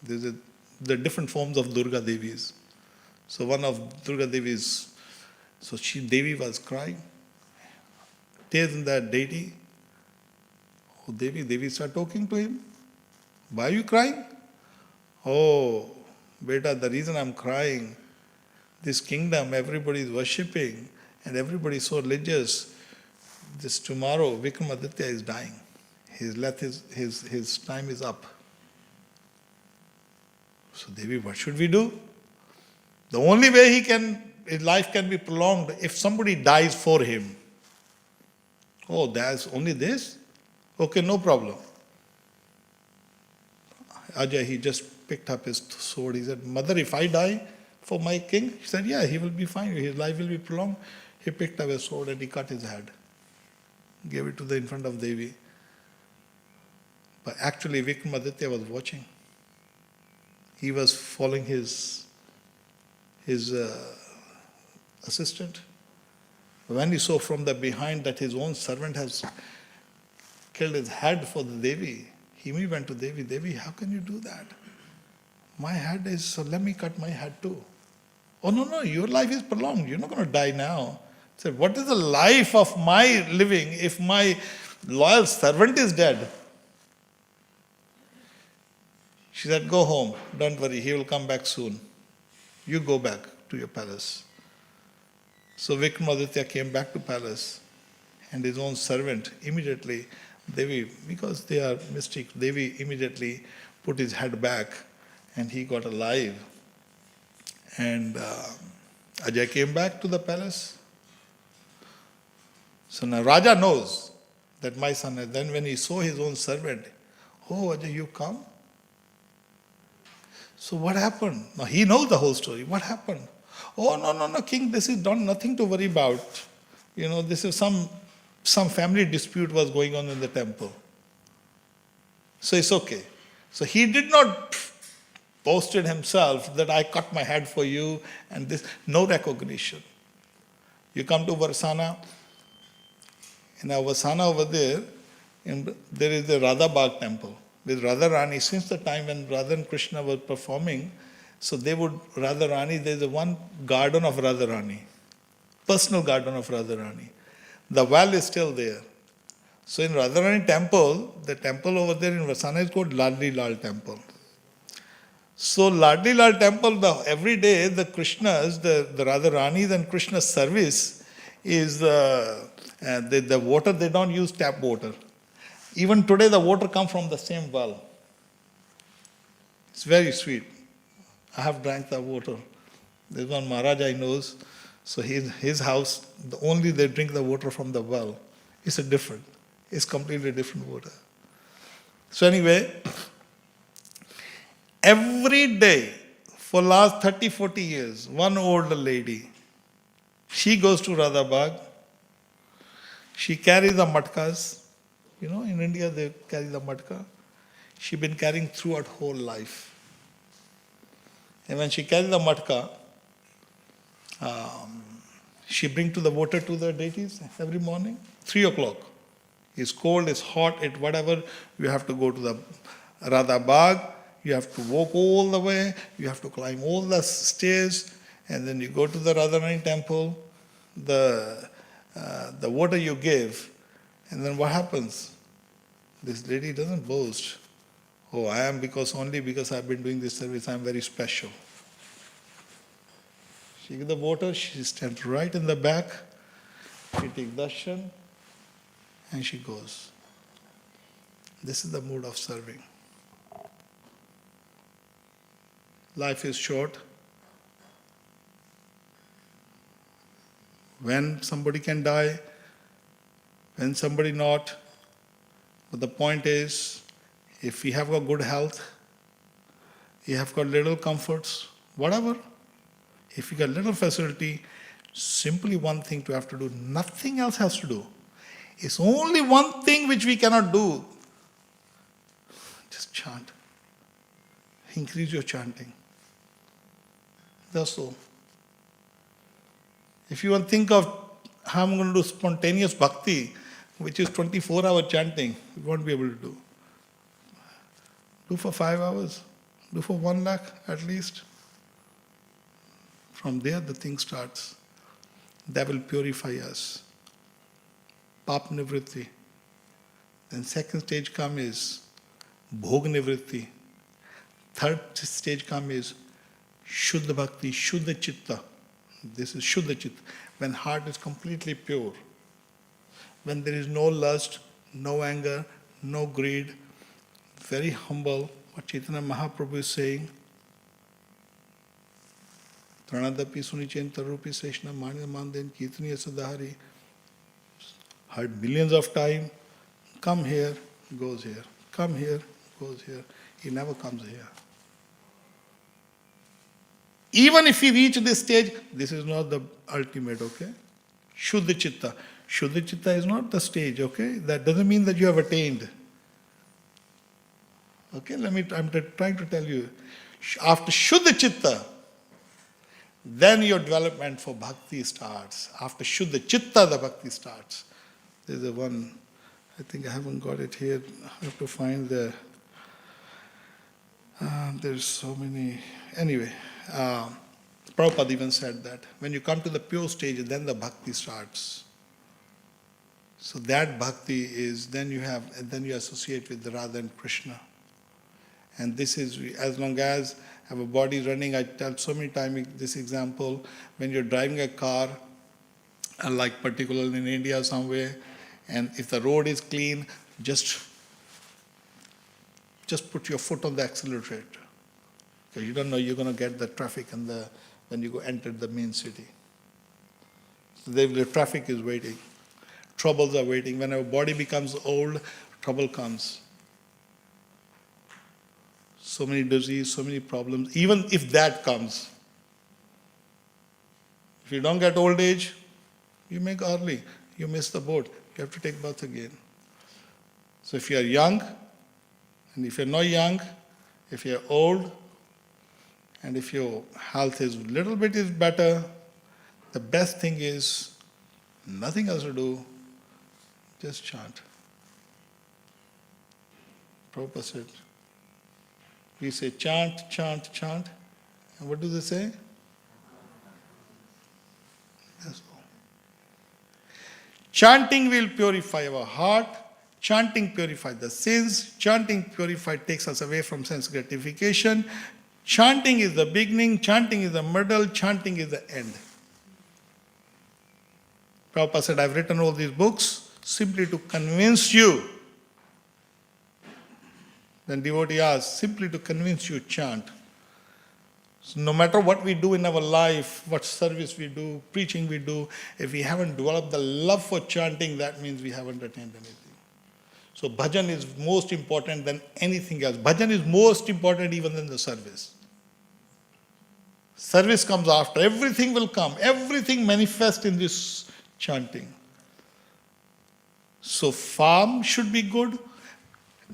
The different forms of Durga Devis. So one of Durga Devis, Devi was crying. There's that deity. Oh, Devi started talking to him. Why are you crying? Oh, beta, the reason I'm crying, this kingdom, everybody is worshipping and everybody is so religious. This tomorrow, Vikramaditya is dying. His time is up. So Devi, what should we do? The only way his life can be prolonged if somebody dies for him. Oh, there's only this? Okay, no problem. Ajay, he just picked up his sword. He said, Mother, if I die for my king? She said, yeah, he will be fine. His life will be prolonged. He picked up his sword and he cut his head. Gave it in front of Devi. But actually, Vikramaditya was watching. He was following his assistant. When he saw from the behind that his own servant has killed his head for the Devi, he went to Devi. Devi, how can you do that? My head is, so let me cut my head too. Oh, no, your life is prolonged. You're not going to die now. He said, what is the life of my living if my loyal servant is dead? She said, go home. Don't worry, he will come back soon. You go back to your palace. So Vikramaditya came back to palace and his own servant immediately, Devi, because they are mystics, Devi immediately put his head back and he got alive. And Ajay came back to the palace. So now Raja knows that my son, and then when he saw his own servant, oh Ajay, you come? So what happened? Now he knows the whole story. What happened? Oh, no, king, this is nothing to worry about. This is some family dispute was going on in the temple. So it's okay. So he did not boasted himself that I cut my head for you and this, no recognition. You come to Varsana, in our Varsana over there, and there is the Radha Bagh temple with Radharani. Since the time when Radha and Krishna were performing, so they would, Radharani, there's a one garden of Radharani, personal garden of Radharani. The well is still there. So in Radharani temple, the temple over there in Varsana is called Ladli Lal temple. So Ladli Lal temple, every day the Krishnas, the Radharanis and Krishna's service is the water, they don't use tap water. Even today the water comes from the same well. It's very sweet. I have drank the water. There's one Maharaja I knows. So his house, only they drink the water from the well. It's completely different water. So anyway, every day for last 30, 40 years, one old lady, she goes to Radha Bagh. She carries the matkas. In India they carry the matka. She's been carrying throughout whole life. And when she carries the matka, she brings the water to the deities every morning, 3 o'clock. It's cold, it's hot, whatever, you have to go to the Radha Bagh, you have to walk all the way, you have to climb all the stairs, and then you go to the Radharani temple, the water you give, and then what happens? This lady doesn't boast. Oh, only because I've been doing this service, I'm very special. She gives the water, she stands right in the back, she takes darshan, and she goes. This is the mood of serving. Life is short. When somebody can die, when somebody not, But the point is, if we have got good health, you have got little comforts, whatever, if you got little facility, simply one thing to have to do, nothing else has to do. It's only one thing which we cannot do. Just chant. Increase your chanting. That's all. If you want to think of how I'm going to do spontaneous bhakti, which is 24-hour chanting, you won't be able to do. Do for 5 hours. Do for 1 lakh at least. From there the thing starts. That will purify us. Pap nivritti. Then second stage come is bhog nivritti. Third stage come is shuddha bhakti, shuddha chitta. This is shuddha chitta. When heart is completely pure. When there is no lust, no anger, no greed. Very humble. What Chaitanya Mahaprabhu is saying. Pranadapi sunichen tarupi seshna manya manden kirtaniya sadhari. Heard millions of times. Come here, goes here. Come here, goes here. He never comes here. Even if we reach this stage, this is not the ultimate, okay? Shuddha Chitta. Shuddha Chitta is not the stage, okay? That doesn't mean that you have attained. Okay, I'm trying to tell you. After Shuddha Chitta, then your development for bhakti starts. After Shuddha Chitta, the bhakti starts. There's a one, I think I haven't got it here. I have to find the, there's so many, anyway. Prabhupada even said that when you come to the pure stage, then the bhakti starts. So that bhakti is, then you associate with the Radha and Krishna. And this is, as long as I have a body running, I tell so many times this example, when you're driving a car, like particularly in India somewhere, and if the road is clean, just put your foot on the accelerator. Because you don't know you're going to get the traffic when you go enter the main city. So the traffic is waiting. Troubles are waiting. When our body becomes old, trouble comes. So many disease, so many problems. Even if that comes, if you don't get old age, you make early. You miss the boat. You have to take birth again. So if you are young, and if you're not young, if you're old, and if your health is a little bit is better, the best thing is nothing else to do, just chant. Prabhupada said, we say chant, chant, chant. And what do they say? That's all. Chanting will purify our heart. Chanting purifies the sins. Chanting takes us away from sense gratification. Chanting is the beginning, chanting is the middle, chanting is the end. Prabhupada said, I've written all these books simply to convince you. Then devotee asks, simply to convince you, chant. So no matter what we do in our life, what service we do, preaching we do, if we haven't developed the love for chanting, that means we haven't attained anything. So bhajan is most important than anything else. Bhajan is most important even than the service. Service comes after. Everything will come. Everything manifests in this chanting. So farm should be good.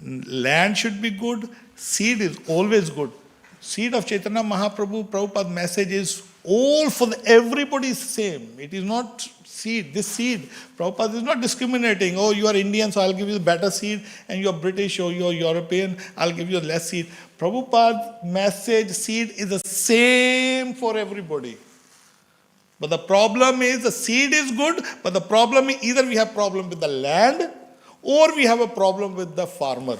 Land should be good. Seed is always good. Seed of Chaitanya Mahaprabhu, Prabhupada's message is all for everybody is same. It is not seed. This seed, Prabhupada is not discriminating. Oh, you are Indian, so I'll give you the better seed, and you are British or you are European, I'll give you less seed. Prabhupada's message, seed is the same for everybody. But the problem is the seed is good, but the problem is either we have problem with the land or we have a problem with the farmer.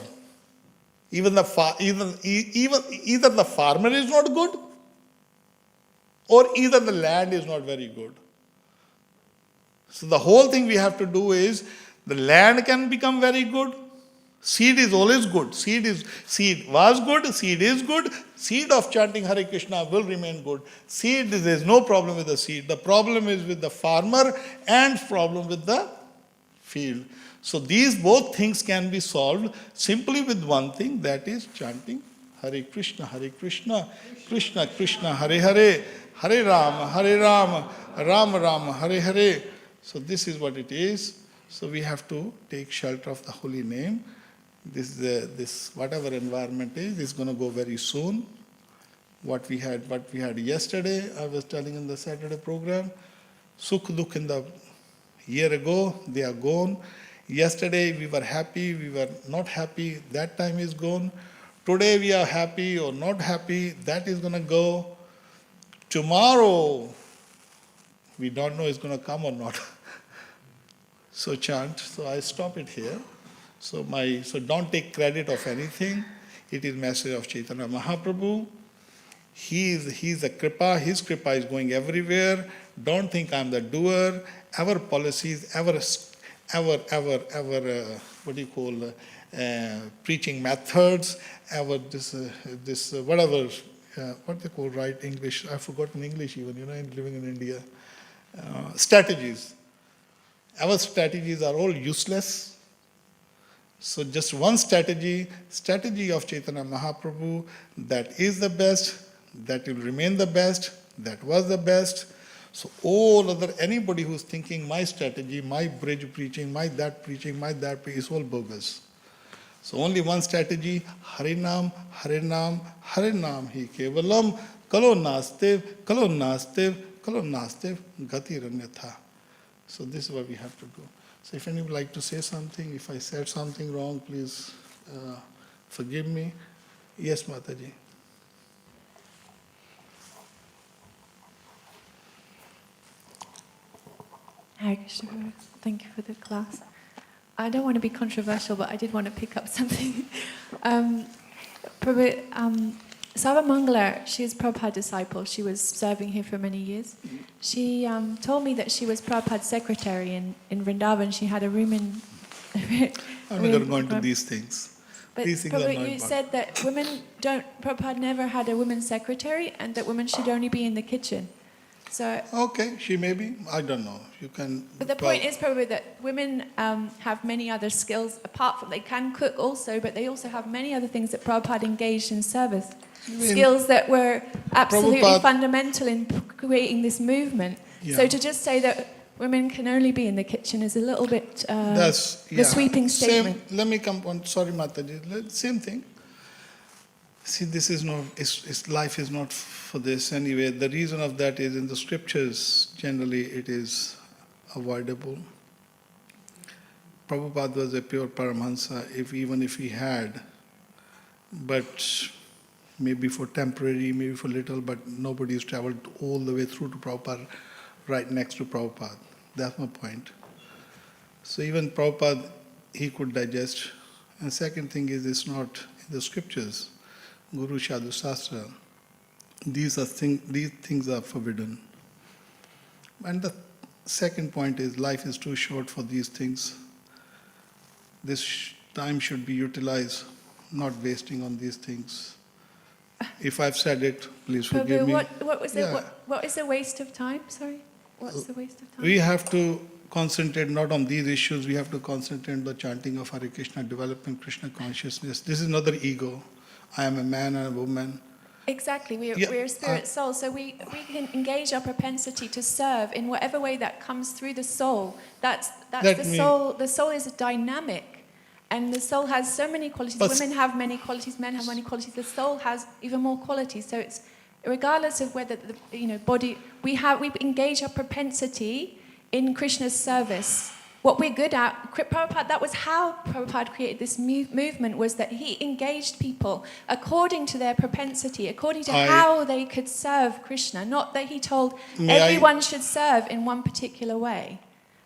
Either the farmer is not good or either the land is not very good. So the whole thing we have to do is the land can become very good. Seed is always good. Seed was good, seed is good. Seed of chanting Hare Krishna will remain good. Seed, there is no problem with the seed. The problem is with the farmer and problem with the field. So these both things can be solved simply with one thing, that is chanting Hare Krishna, Krishna Krishna, Hare Hare, Hare Ram, Ram Ram, Hare Hare. So this is what it is. So we have to take shelter of the holy name. This whatever environment is going to go very soon. What we had yesterday, I was telling in the Saturday program, Sukh Dukh in the year ago, they are gone. Yesterday we were happy, we were not happy, that time is gone. Today we are happy or not happy, that is going to go. Tomorrow, we don't know it's going to come or not. So chant, so I stop it here. So don't take credit of anything. It is message of Chaitanya Mahaprabhu. He's a kripa, his kripa is going everywhere. Don't think I'm the doer. Our policies, preaching methods, what they call right English, I've forgotten English even, living in India. Strategies. Our strategies are all useless. So just one strategy of Chaitanya Mahaprabhu, that is the best, that will remain the best, that was the best. So anybody who's thinking my strategy, my bridge preaching, my that preaching, is all bogus. So only one strategy, Harinam, Harinam, Harinam hi kevalam, kalo nastev, gati ranyatha. So this is what we have to do. So if anyone would like to say something, if I said something wrong, please forgive me. Yes, Mataji. Hare Krishna, thank you for the class. I don't want to be controversial, but I did want to pick up something. Sarva Mangala, she is Prabhupada's disciple. She was serving here for many years. She told me that she was Prabhupada's secretary in Vrindavan. She had a room in... I'm not going to go into these things. But these things are not you said that Prabhupada never had a women's secretary and that women should only be in the kitchen. So, okay, she may be. I don't know. You can. But the point is probably that women have many other skills apart from they can cook also, but they also have many other things that Prabhupada engaged in service. Skills that were absolutely fundamental in creating this movement. Yeah. So to just say that women can only be in the kitchen is a little bit the sweeping statement. Let me come on. Sorry, Mataji. Same thing. See, this is not. Life is not for this anyway. The reason of that is in the scriptures. Generally, it is avoidable. Prabhupada was a pure Paramahansa, even if he had, but maybe for temporary, maybe for little, but nobody's traveled all the way through to Prabhupada, right next to Prabhupada. That's my point. So even Prabhupada, he could digest. And second thing is, it's not in the scriptures. Guru Sadhu Sastra. These things are forbidden. And the second point is, life is too short for these things. This time should be utilized, not wasting on these things. If I've said it, please forgive me. What is a waste of time? Sorry? What's the waste of time? We have to concentrate not on these issues, we have to concentrate on the chanting of Hare Krishna, developing Krishna consciousness. This is another ego. I am a man and a woman. Exactly, we're a spirit soul, so we can engage our propensity to serve in whatever way that comes through the soul. That's the soul. The soul is dynamic, and the soul has so many qualities. Women have many qualities, men have many qualities. The soul has even more qualities. So it's regardless of whether the body we engage our propensity in Krishna's service. What we're good at, Prabhupada, that was how Prabhupada created this movement, was that he engaged people according to their propensity, according to how they could serve Krishna, not that he told everyone should serve in one particular way.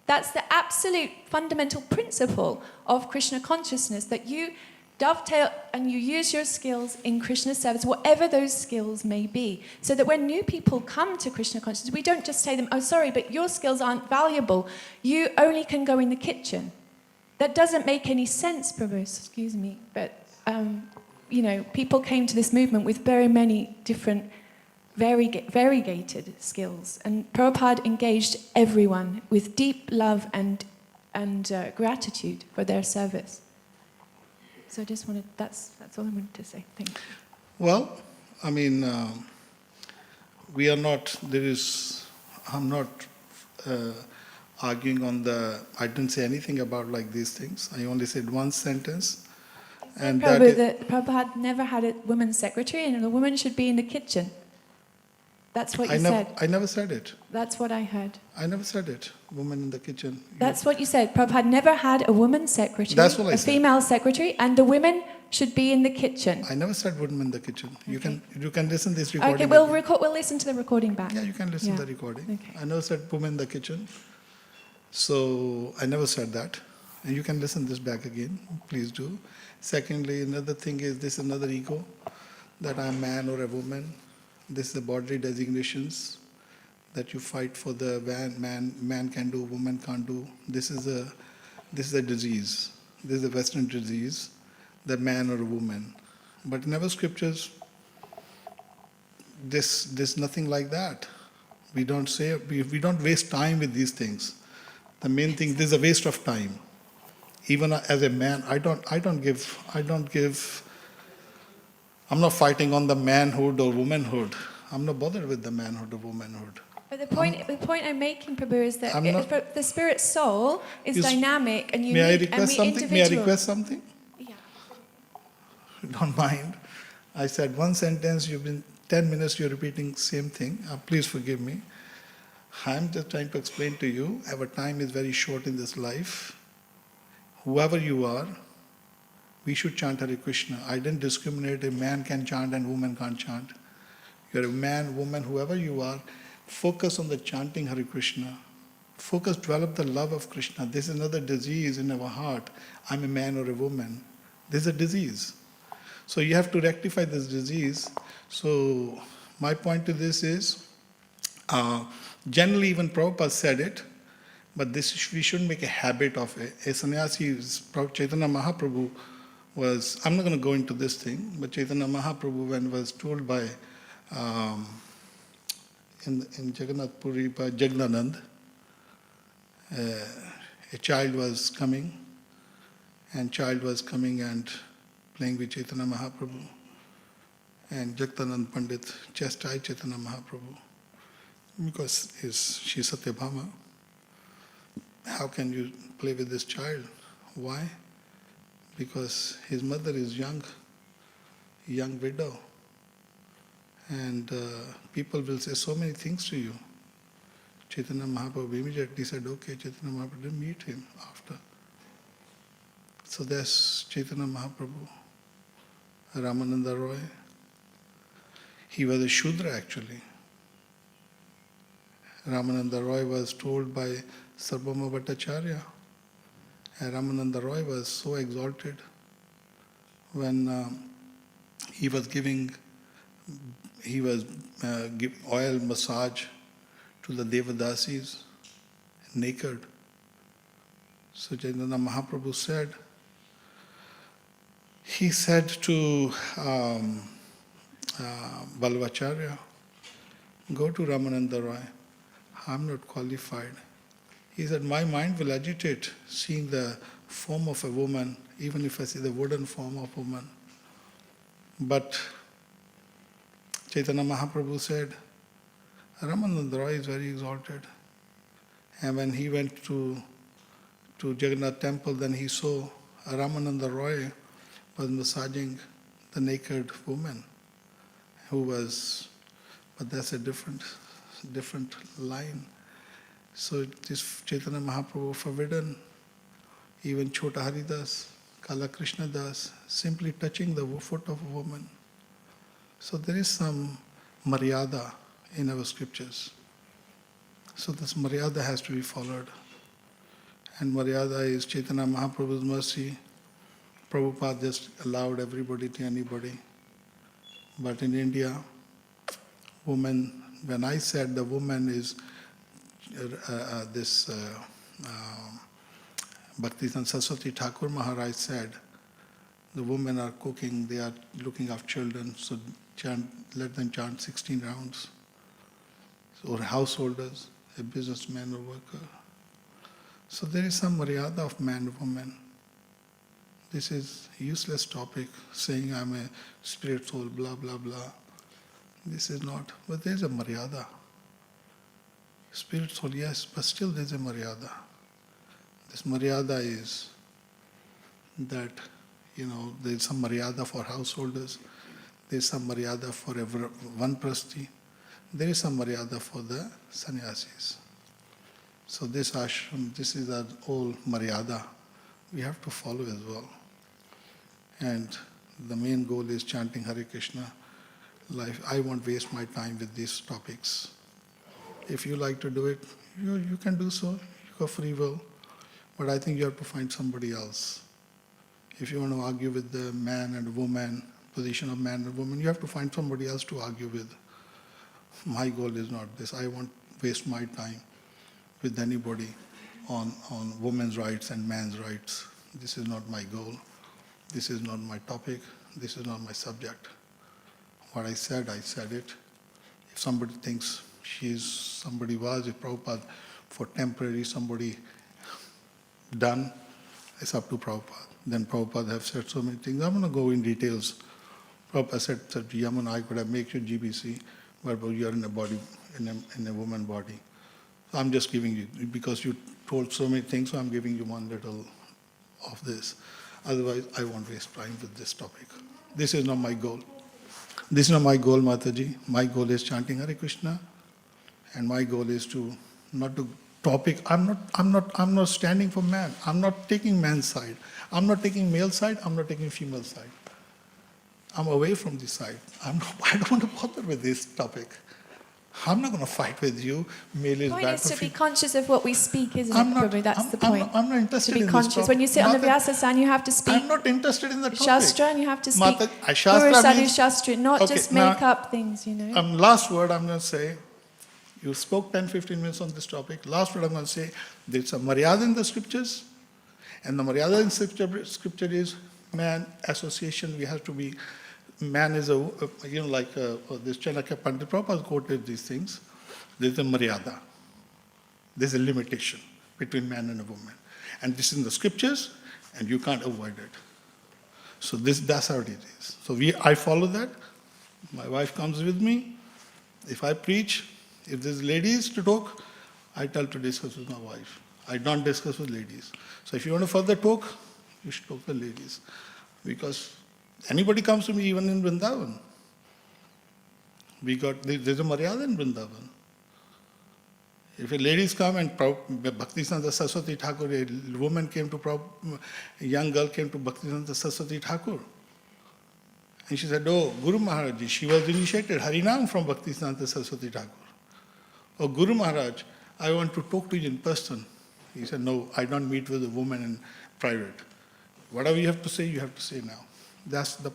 That's the absolute fundamental principle of Krishna consciousness, that you dovetail and you use your skills in Krishna's service, whatever those skills may be, so that when new people come to Krishna consciousness, we don't just say to them, oh, sorry, but your skills aren't valuable. You only can go in the kitchen. That doesn't make any sense, Prabhu, excuse me. But, people came to this movement with very many different variegated skills. And Prabhupada engaged everyone with deep love and and gratitude for their service. So I just wanted, that's all I wanted to say. Thank you. Well, I mean, we are not, I'm not arguing on I didn't say anything about like these things. I only said one sentence. And Prabhupada never had a woman's secretary, and the woman should be in the kitchen. That's what you said. I never said it. That's what I heard. I never said it. Woman in the kitchen. That's what you said. Prabhupada never had a woman's secretary, That's what I said. female secretary, and the women should be in the kitchen. I never said woman in the kitchen. Okay. You can listen to this recording. Okay, we'll listen to the recording back. Yeah, you can listen to the recording. Okay. I never said woman in the kitchen. So I never said that. And you can listen this back again. Please do. Secondly, another thing is this another ego, that I'm a man or a woman. This is the bodily designations that you fight for the man can do, woman can't do. This is a disease. This is a Western disease, the man or a woman. But in our scriptures, there's nothing like that. We don't say we don't waste time with these things. The main thing, this is a waste of time. Even as a man, I'm not fighting on the manhood or womanhood. I'm not bothered with the manhood or womanhood. But the point I'm making, Prabhu, is that the spirit soul is dynamic and unique. May I request something? Individual. May I request something? Yeah. Don't mind. I said one sentence, 10 minutes you're repeating same thing. Please forgive me. I'm just trying to explain to you, our time is very short in this life. Whoever you are, we should chant Hare Krishna. I didn't discriminate. A man can chant and woman can't chant. You're a man, woman, whoever you are, focus on the chanting Hare Krishna. Focus, develop the love of Krishna. This is another disease in our heart. I'm a man or a woman. This is a disease. So you have to rectify this disease. So my point to this is, generally even Prabhupada said it, but we shouldn't make a habit of it. A sannyasi, Chaitanya Mahaprabhu was, I'm not going to go into this thing, but Chaitanya Mahaprabhu, when was told by, in Jagannath Puri by Jagnanand, a child was coming and playing with Chaitanya Mahaprabhu. And Jagdanand Pandit chastised Chaitanya Mahaprabhu because she's Satyabhama. How can you play with this child? Why? Because his mother is young widow. And people will say so many things to you. Chaitanya Mahaprabhu immediately said, okay, Chaitanya Mahaprabhu didn't meet him after. So there's Chaitanya Mahaprabhu, Ramananda Roy. He was a Shudra actually. Ramananda Roy was told by Sarvabhauma Bhattacharya. And Ramananda Roy was so exalted when he was giving oil massage to the Devadasis naked. So Chaitanya Mahaprabhu said to Balvacharya, go to Ramananda Roy. I'm not qualified. He said, my mind will agitate seeing the form of a woman, even if I see the wooden form of a woman. But Chaitanya Mahaprabhu said, Ramananda Roy is very exalted. And when he went to Jagannath temple, then he saw Ramananda Roy was massaging the naked woman but that's a different line. So this Chaitanya Mahaprabhu forbidden, even Chota Haridas, Kala Krishna Das, simply touching the foot of a woman. So there is some maryada in our scriptures. So this maryada has to be followed. And maryada is Chaitanya Mahaprabhu's mercy. Prabhupada just allowed everybody to anybody. But in India, woman, when I said the woman is Bhaktivedanta Saraswati Thakur Maharaj said, the women are cooking, they are looking after children, so let them chant 16 rounds. Or householders, a businessman or worker. So there is some maryada of man and woman. This is a useless topic, saying I'm a spirit soul, blah, blah, blah. This is not, but there's a maryada. Spirit soul, yes, but still there's a maryada. This maryada is that, there's some maryada for householders, there's some maryada for one prasti, there is some maryada for the sannyasis. So this ashram, this is our old maryada. We have to follow as well. And the main goal is chanting Hare Krishna. I won't waste my time with these topics. If you like to do it, you can do so. You got free will. But I think you have to find somebody else. If you want to argue with the man and woman, position of man and woman, you have to find somebody else to argue with. My goal is not this. I won't waste my time with anybody on women's rights and man's rights. This is not my goal. This is not my topic. This is not my subject. What I said it. If somebody thinks somebody was a Prabhupada for temporary, somebody done, it's up to Prabhupada. Then Prabhupada have said so many things. I'm going to go in details. Prabhupada said, Yaman, I could have made you GBC, but you are in a body, in a woman body. So I'm just giving you, because you told so many things, so I'm giving you one little of this. Otherwise, I won't waste time with this topic. This is not my goal. This is not my goal, Mataji. My goal is chanting Hare Krishna, and my goal is to not to topic. I'm not standing for man. I'm not taking man's side. I'm not taking male side. I'm not taking female side. I'm away from this side. I don't want to bother with this topic. I'm not going to fight with you. Male is The point bad is for to be female. conscious of what we speak, isn't it, Prabhu? That's the point. I'm not interested to be in conscious. this topic. When you sit on the Mata- Vyasa-san, you have to speak I'm not interested in the topic. Shastra, and you have to speak Mata- Shastra Guru Sadhu means- Shastra, not Okay, just now- make up things, Last word I'm going to say, you spoke 10-15 minutes on this topic. Last word I'm going to say, there's a maryada in the scriptures, and the maryada in scripture is man association. We have to be, man is this Chanakya Pandit Prabhupada quoted these things. There's a maryada. There's a limitation between man and a woman. And this is in the scriptures, and you can't avoid it. So that's how it is. So I follow that. My wife comes with me. If I preach, if there's ladies to talk, I tell to discuss with my wife. I don't discuss with ladies. So if you want to further talk, you should talk with ladies. Because anybody comes to me, even in Vrindavan. There's a maryada in Vrindavan. If ladies come and Bhaktivedanta Saraswati Thakur, a woman came to a young girl came to Bhaktivedanta Saraswati Thakur. And she said, oh, Guru Maharaj, she was initiated Harinam from Bhaktivedanta Saraswati Thakur. Oh, Guru Maharaj, I want to talk to you in person. He said, no, I don't meet with a woman in private. Whatever you have to say now. That's the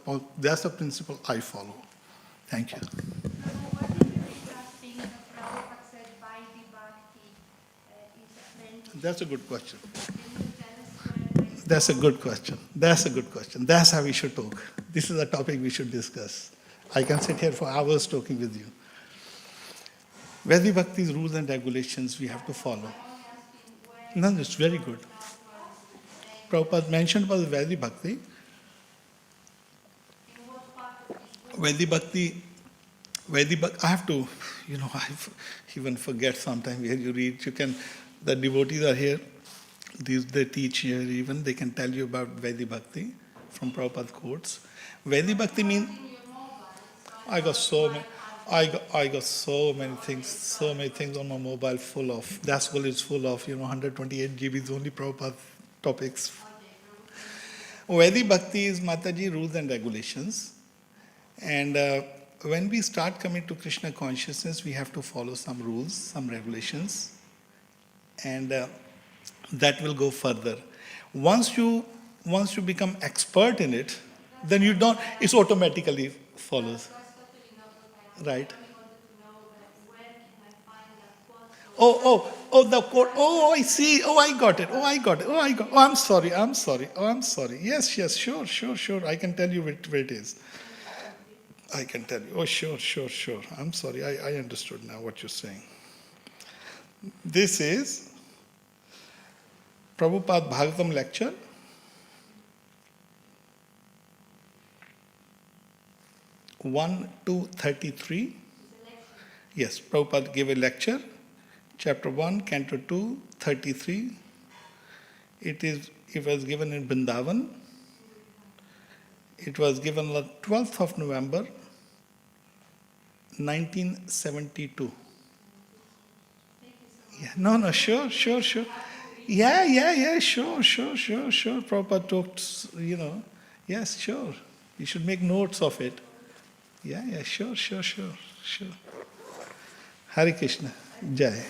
principle I follow. Thank you. That's a good question. That's a good question. That's how we should talk. This is a topic we should discuss. I can sit here for hours talking with you. Vedic Bhakti's rules and regulations we have to follow. No, it's very good. Prabhupada mentioned about Vedic Bhakti. Vedic Bhakti, I have to, I even forget sometimes where you read. The devotees are here. They teach here even. They can tell you about Vedic Bhakti from Prabhupada quotes. Vedic Bhakti means, I got so many things on my mobile full of. That's what it's full of, 128 GBs only Prabhupada topics. Vedic Bhakti is Mataji rules and regulations. And when we start coming to Krishna consciousness, we have to follow some rules, some regulations. And that will go further. Once you become expert in it, then it automatically follows. Right? The quote. Oh, I see. Oh, I got it. Oh, I'm sorry. Yes, sure. I can tell you where it is. I can tell you. Oh, sure. I'm sorry. I understood now what you're saying. This is Prabhupada Bhagavatam lecture. One, 233. Yes, Prabhupada gave a lecture. Chapter 1, Canto 2, 33. It was given in Vrindavan. It was given on 12th of November, 1972. Yeah, no, sure. Yeah, sure. Prabhupada talked, yes, sure. You should make notes of it. Yeah, sure. Hare Krishna. Jai.